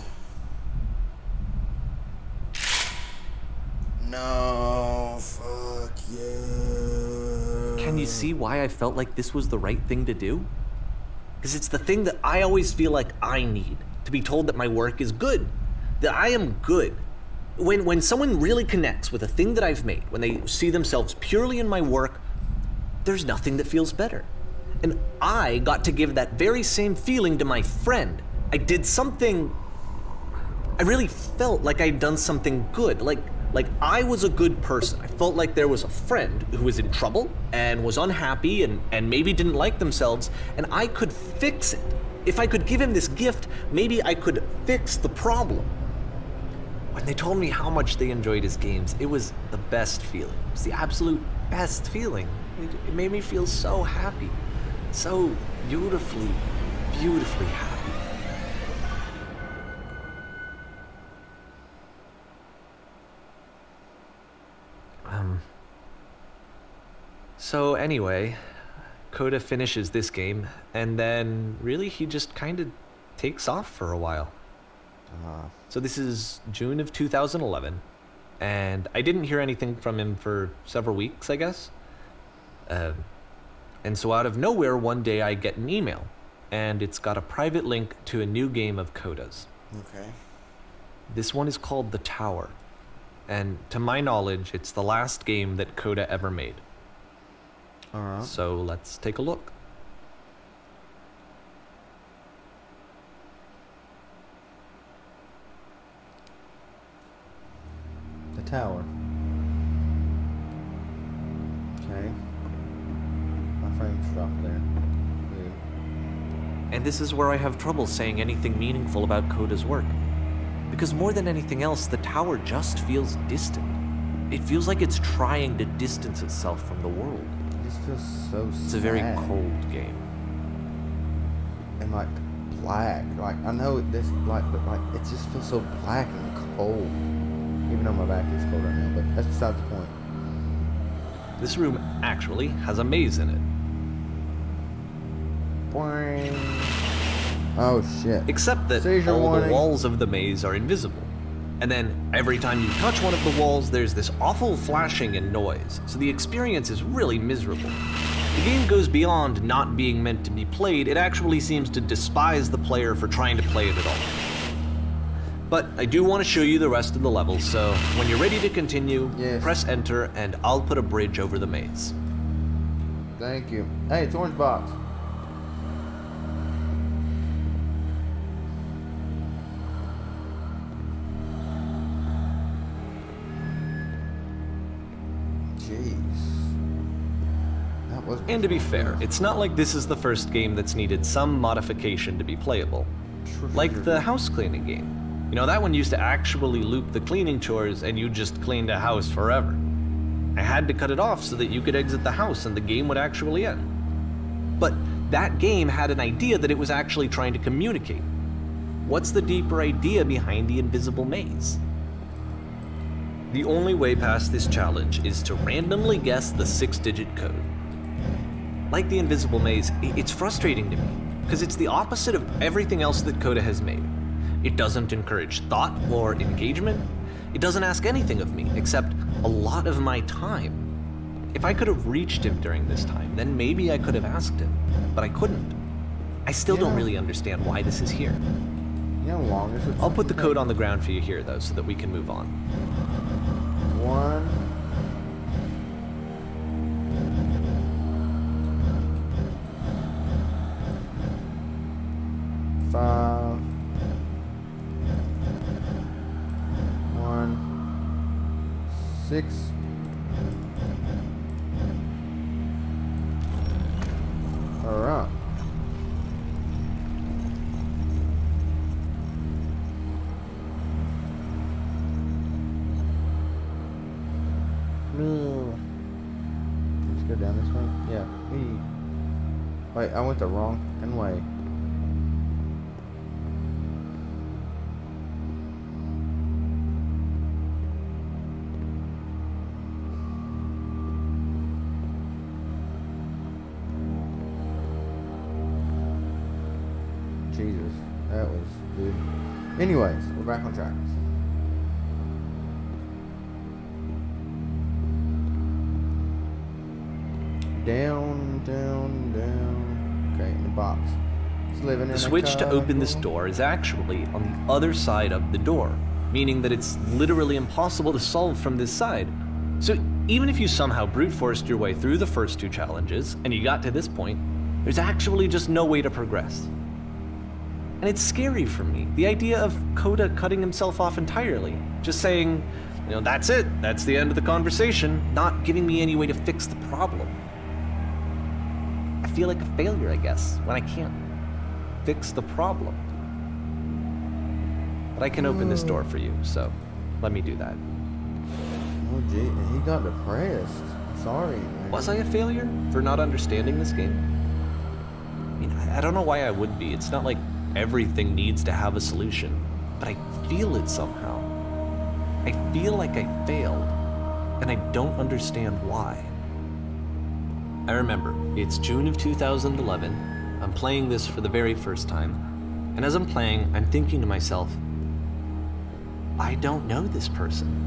No, fuck you. Can you see why I felt like this was the right thing to do? Because it's the thing that I always feel like I need, to be told that my work is good, that I am good. When someone really connects with a thing that I've made, when they see themselves purely in my work, there's nothing that feels better. And I got to give that very same feeling to my friend. I did something, I really felt like I'd done something good, like I was a good person. I felt like there was a friend who was in trouble and was unhappy and maybe didn't like themselves, and I could fix it. If I could give him this gift, maybe I could fix the problem. When they told me how much they enjoyed his games, it was the best feeling. It was the absolute best feeling. It made me feel so happy. So beautifully, beautifully happy. So anyway, Coda finishes this game, and then really he just kind of takes off for a while. So this is June of 2011, and I didn't hear anything from him for several weeks, I guess. And so out of nowhere, one day I get an email, and it's got a private link to a new game of Coda's. Okay. This one is called The Tower, and to my knowledge, it's the last game that Coda ever made. Alright. So let's take a look. The tower. Okay. My frame's dropped there. Weird. And this is where I have trouble saying anything meaningful about Coda's work. Because more than anything else, the tower just feels distant. It feels like it's trying to distance itself from the world. It just feels so sad. It's a very cold game. And like black. Like I know this like but like it just feels so black and cold. Even though my back is cold right now, but that's beside the point. This room actually has a maze in it. Boing. Oh shit. Except that Seizure all warning. the walls of the maze are invisible. And then every time you touch one of the walls, there's this awful flashing and noise, so the experience is really miserable. The game goes beyond not being meant to be played, it actually seems to despise the player for trying to play it at all. But I do want to show you the rest of the levels, so when you're ready to continue, Yes. press enter and I'll put a bridge over the maze. Thank you. Hey, it's Orange Box. Jeez. That was. And to be fair, it's not like this is the first game that's needed some modification to be playable. Like the house cleaning game. You know, that one used to actually loop the cleaning chores and you just cleaned a house forever. I had to cut it off so that you could exit the house and the game would actually end. But that game had an idea that it was actually trying to communicate. What's the deeper idea behind the invisible maze? The only way past this challenge is to randomly guess the 6-digit code. Like the invisible maze, it's frustrating to me, because it's the opposite of everything else that Coda has made. It doesn't encourage thought or engagement. It doesn't ask anything of me, except a lot of my time. If I could have reached him during this time, then maybe I could have asked him, but I couldn't. I still don't really understand why this is here. You know how long this would I'll put the take? code on the ground for you here, though, so that we can move on. 1. 5. 1. 6. Alright. Let's go down this way. Yeah. Wait, I went the wrong way. Jesus. dude. Anyways, we're back on track. Down, down, down. Okay, in the box. It's living in The a switch to open this cardboard. door is actually on the other side of the door, meaning that it's literally impossible to solve from this side. So even if you somehow brute forced your way through the first 2 challenges, and you got to this point, there's actually just no way to progress. And it's scary for me, the idea of Coda cutting himself off entirely, just saying, you know, that's it, that's the end of the conversation, not giving me any way to fix the problem. I feel like a failure, I guess, when I can't fix the problem. But I can open this door for you, so let me do that. Oh, gee, he got depressed. I'm sorry, man. Was I a failure for not understanding this game? I mean, I don't know why I would be. It's not like everything needs to have a solution, but I feel it somehow. I feel like I failed, and I don't understand why. I remember, it's June of 2011. I'm playing this for the very first time, and as I'm playing, I'm thinking to myself, I don't know this person.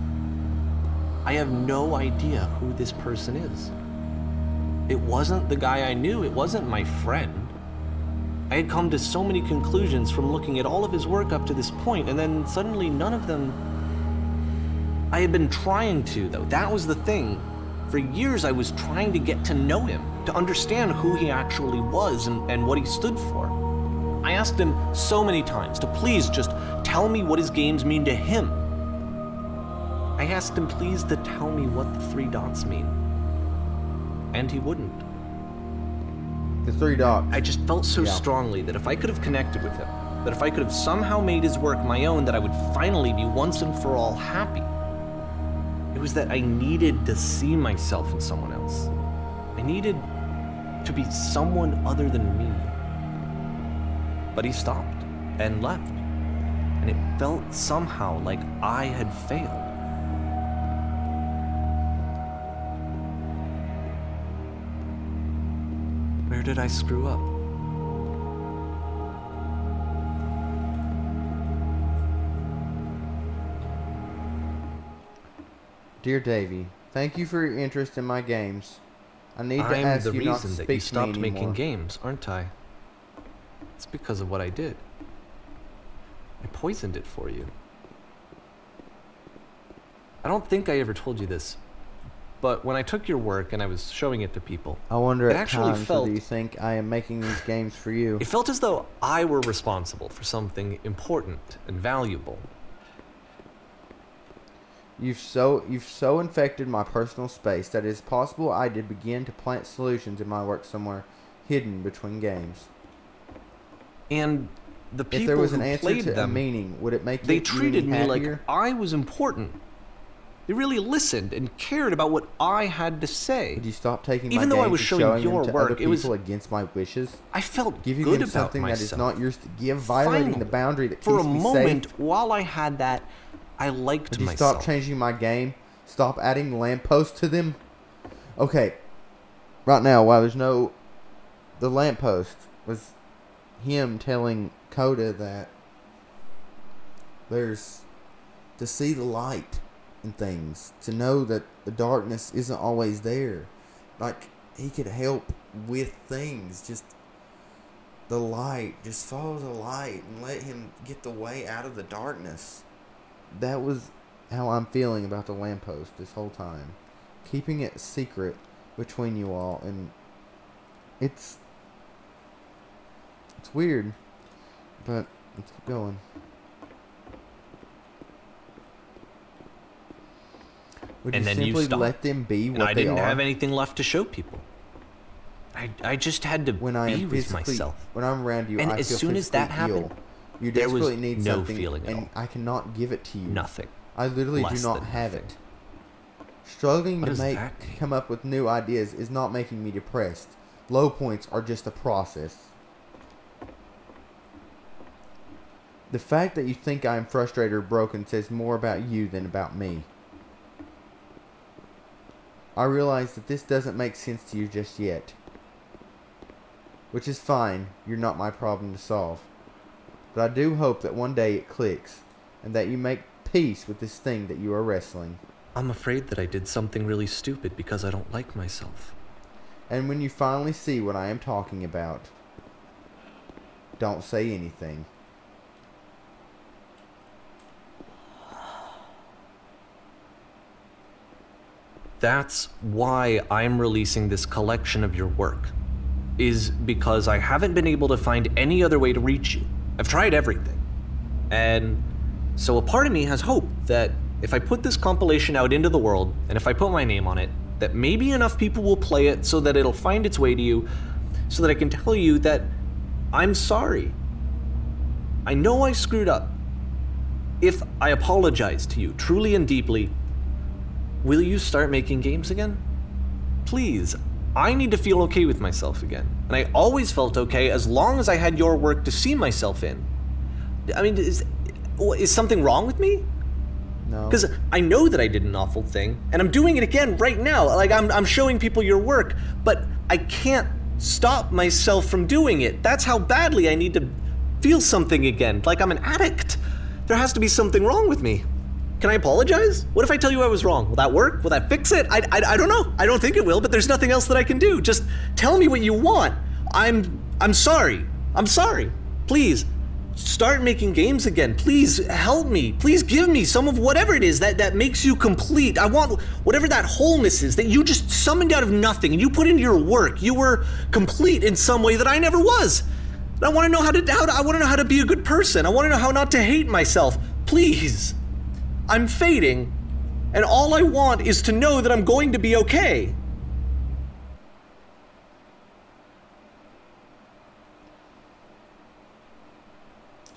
I have no idea who this person is. It wasn't the guy I knew, it wasn't my friend. I had come to so many conclusions from looking at all of his work up to this point, and then suddenly none of them... I had been trying to, though. That was the thing. For years I was trying to get to know him, to understand who he actually was and what he stood for. I asked him so many times to please just tell me what his games mean to him. I asked him please to tell me what the 3 dots mean. And he wouldn't. The 3 dots. I just felt so Yeah. strongly that if I could have connected with him, that if I could have somehow made his work my own, that I would finally be once and for all happy. It was that I needed to see myself in someone else. I needed to be someone other than me. But he stopped and left, and it felt somehow like I had failed. Where did I screw up? Dear Davey, thank you for your interest in my games. I need to I'm ask the you not to reason that speak you to stopped me making anymore. games, aren't I? It's because of what I did. I poisoned it for you. I don't think I ever told you this, but when I took your work and I was showing it to people, I wonder It at actually times felt- whether you think I am making these games for you. it felt as though I were responsible for something important and valuable. You've so infected my personal space that it is possible I did begin to plant solutions in my work somewhere hidden between games. And the If people there was who an answer played to a them, meaning, would it make they you treated any me like happier? I was important. They really listened and cared about what I had to say. Would you stop taking Even my though I games was and showing showing your them to work, other it was- people against my wishes? I felt Giving good them about something that myself. is not yours to give, violating the Finally, boundary that for keeps a me moment, safe. while I had that, I liked Would you myself. stop changing my game? Stop adding lampposts to them? Okay. Right now, while there's no... The lamppost was him telling Coda that there's... To see the light in things. To know that the darkness isn't always there. Like, he could help with things. Just... The light. Just follow the light and let him get the way out of the darkness. That was how I'm feeling about the lamppost this whole time. Keeping it secret between you all, and it's weird, but let's keep going. Would And you then you simply stopped. let them be what And I they didn't are? have anything left to show people. I just had to When I be am with physically, myself. when I'm around you, And I as feel soon as physically that happened, ill. You there was desperately need no something, feeling at and all. I cannot give it to you. Nothing. I literally do Less not than have nothing. it. Struggling What to does make that mean? come up with new ideas is not making me depressed. Low points are just a process. The fact that you think I am frustrated or broken says more about you than about me. I realize that this doesn't make sense to you just yet. Which is fine. You're not my problem to solve. But I do hope that one day it clicks, and that you make peace with this thing that you are wrestling. I'm afraid that I did something really stupid because I don't like myself. And when you finally see what I am talking about, don't say anything. That's why I'm releasing this collection of your work, is because I haven't been able to find any other way to reach you. I've tried everything. And so a part of me has hope that if I put this compilation out into the world, and if I put my name on it, that maybe enough people will play it so that it'll find its way to you, so that I can tell you that I'm sorry. I know I screwed up. If I apologize to you truly and deeply, will you start making games again? Please, I need to feel okay with myself again. And I always felt okay as long as I had your work to see myself in. I mean, is something wrong with me? No. Because I know that I did an awful thing, and I'm doing it again right now. Like, I'm showing people your work, but I can't stop myself from doing it. That's how badly I need to feel something again, like I'm an addict. There has to be something wrong with me. Can I apologize? What if I tell you I was wrong? Will that work? Will that fix it? I don't know. I don't think it will, but there's nothing else that I can do. Just tell me what you want. I'm sorry. I'm sorry. Please, start making games again. Please help me. Please give me some of whatever it is that makes you complete. I want whatever that wholeness is that you just summoned out of nothing and you put into your work. You were complete in some way that I never was. I want to know I want to know how to be a good person. I want to know how not to hate myself. Please. I'm fading, and all I want is to know that I'm going to be okay.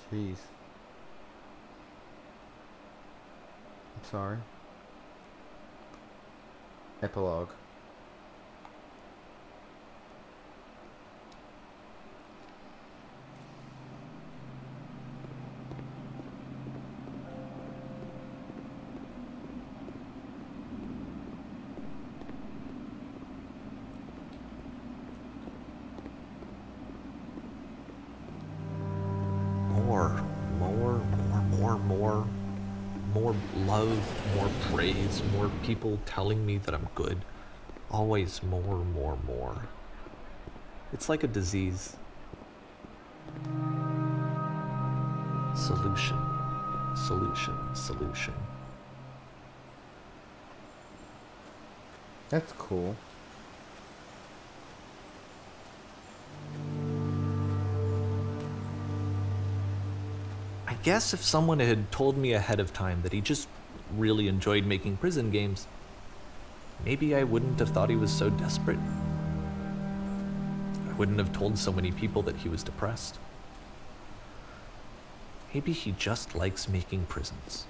Jeez. I'm sorry. Epilogue. More love, more praise, more people telling me that I'm good. Always more. It's like a disease. Solution. That's cool. I guess if someone had told me ahead of time that he just really enjoyed making prison games, maybe I wouldn't have thought he was so desperate. I wouldn't have told so many people that he was depressed. Maybe he just likes making prisons.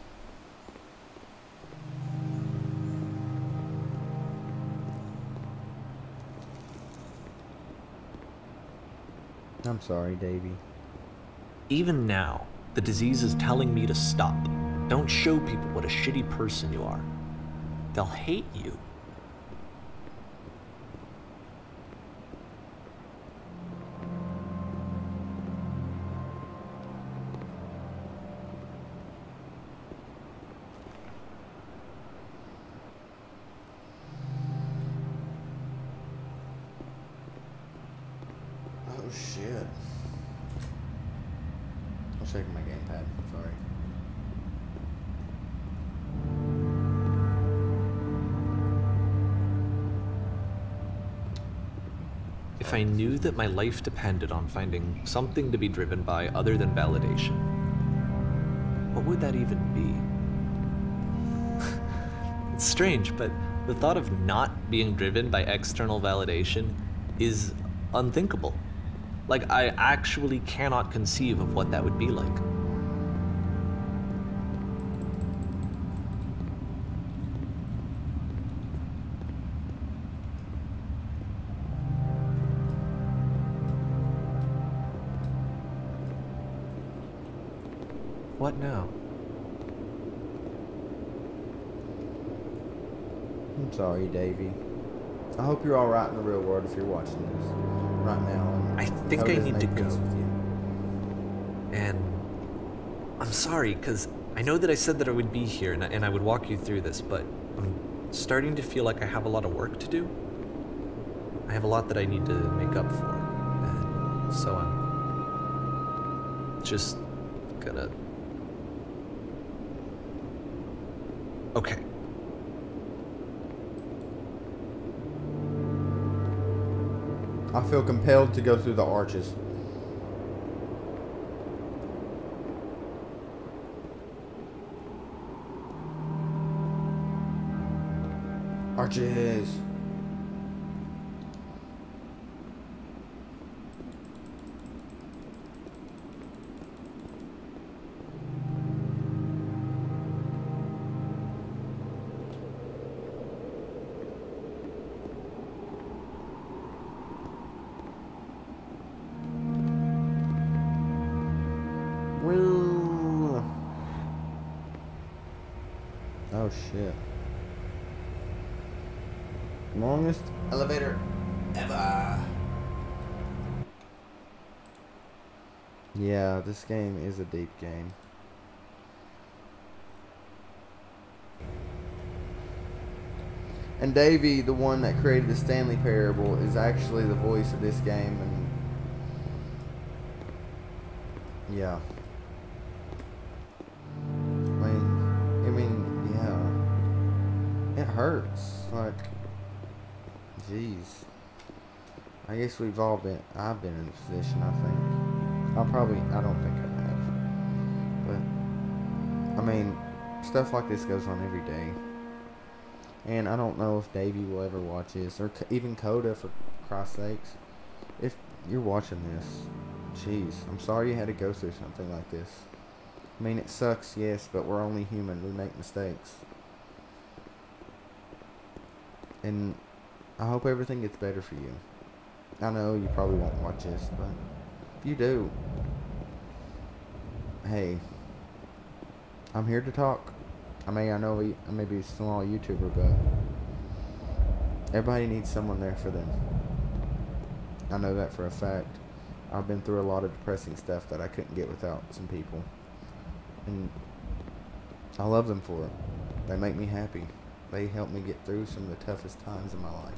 I'm sorry, Davey. Even now, the disease is telling me to stop. Don't show people what a shitty person you are. They'll hate you. Oh shit. I'm shaking my gamepad. Sorry. If I knew that my life depended on finding something to be driven by other than validation, what would that even be? It's strange, but the thought of not being driven by external validation is unthinkable. Like, I actually cannot conceive of what that would be like. What now? I'm sorry, Davey. I hope you're alright in the real world if you're watching this right now. I think I need to go. And I'm sorry, because I know that I said that I would be here and I would walk you through this, but I'm starting to feel like I have a lot of work to do. I have a lot that I need to make up for. And so I'm just gonna... Okay. I feel compelled to go through the arches. Arches. Woo. Oh shit. Longest elevator ever. Yeah, this game is a deep game. And Davey, the one that created the Stanley Parable, is actually the voice of this game, and yeah. I mean, yeah. It hurts. Like, jeez. I guess we've all been, I've been in this position, I think. I don't think I have. But, I mean, stuff like this goes on every day. And I don't know if Davey will ever watch this, or even Coda, for Christ's sakes. If you're watching this, jeez, I'm sorry you had to go through something like this. I mean, it sucks, yes, but we're only human. We make mistakes. And I hope everything gets better for you. I know you probably won't watch this, but if you do, hey, I'm here to talk. I know I may be a small YouTuber, but everybody needs someone there for them. I know that for a fact. I've been through a lot of depressing stuff that I couldn't get without some people. And I love them for it. They make me happy. They help me get through some of the toughest times in my life.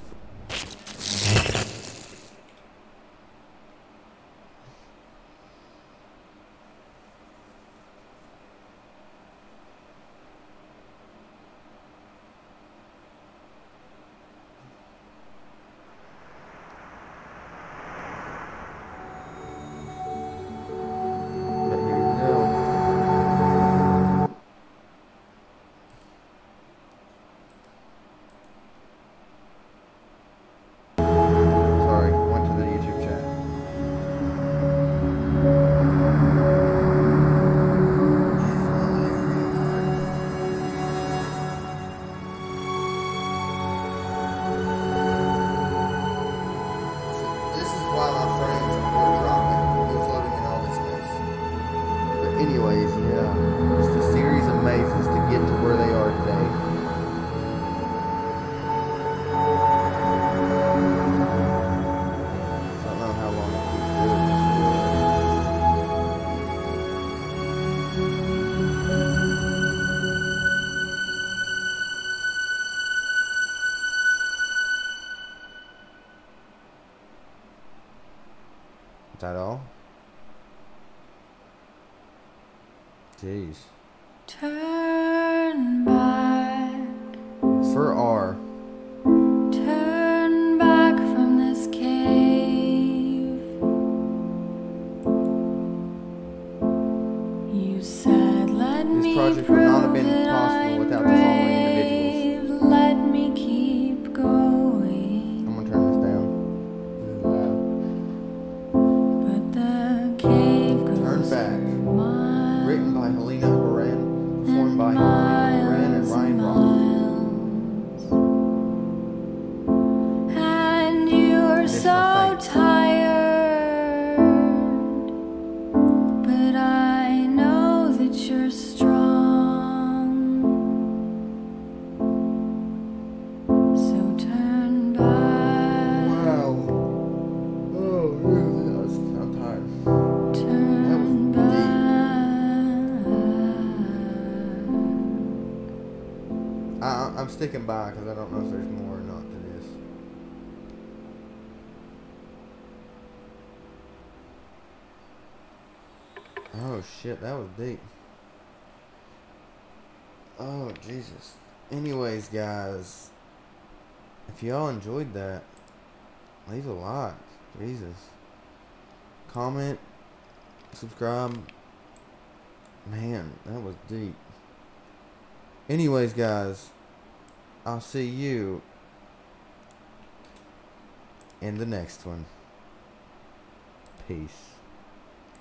Is that all? Jeez. Turn back. For R. Turn back from this cave. You said let This me project would not have been prove that possible I'm without the following brave. individuals. Let me keep going. I'm gonna turn this down. This is loud. But the cave Turn goes back. miles. Written by Helena Horan, performed I'm sticking by because I don't know if there's more or not to this. Oh shit, that was deep. Oh Jesus. Anyways, guys, if y'all enjoyed that, leave a like. Jesus. Comment, subscribe. Man, that was deep. Anyways, guys, I'll see you in the next one. Peace.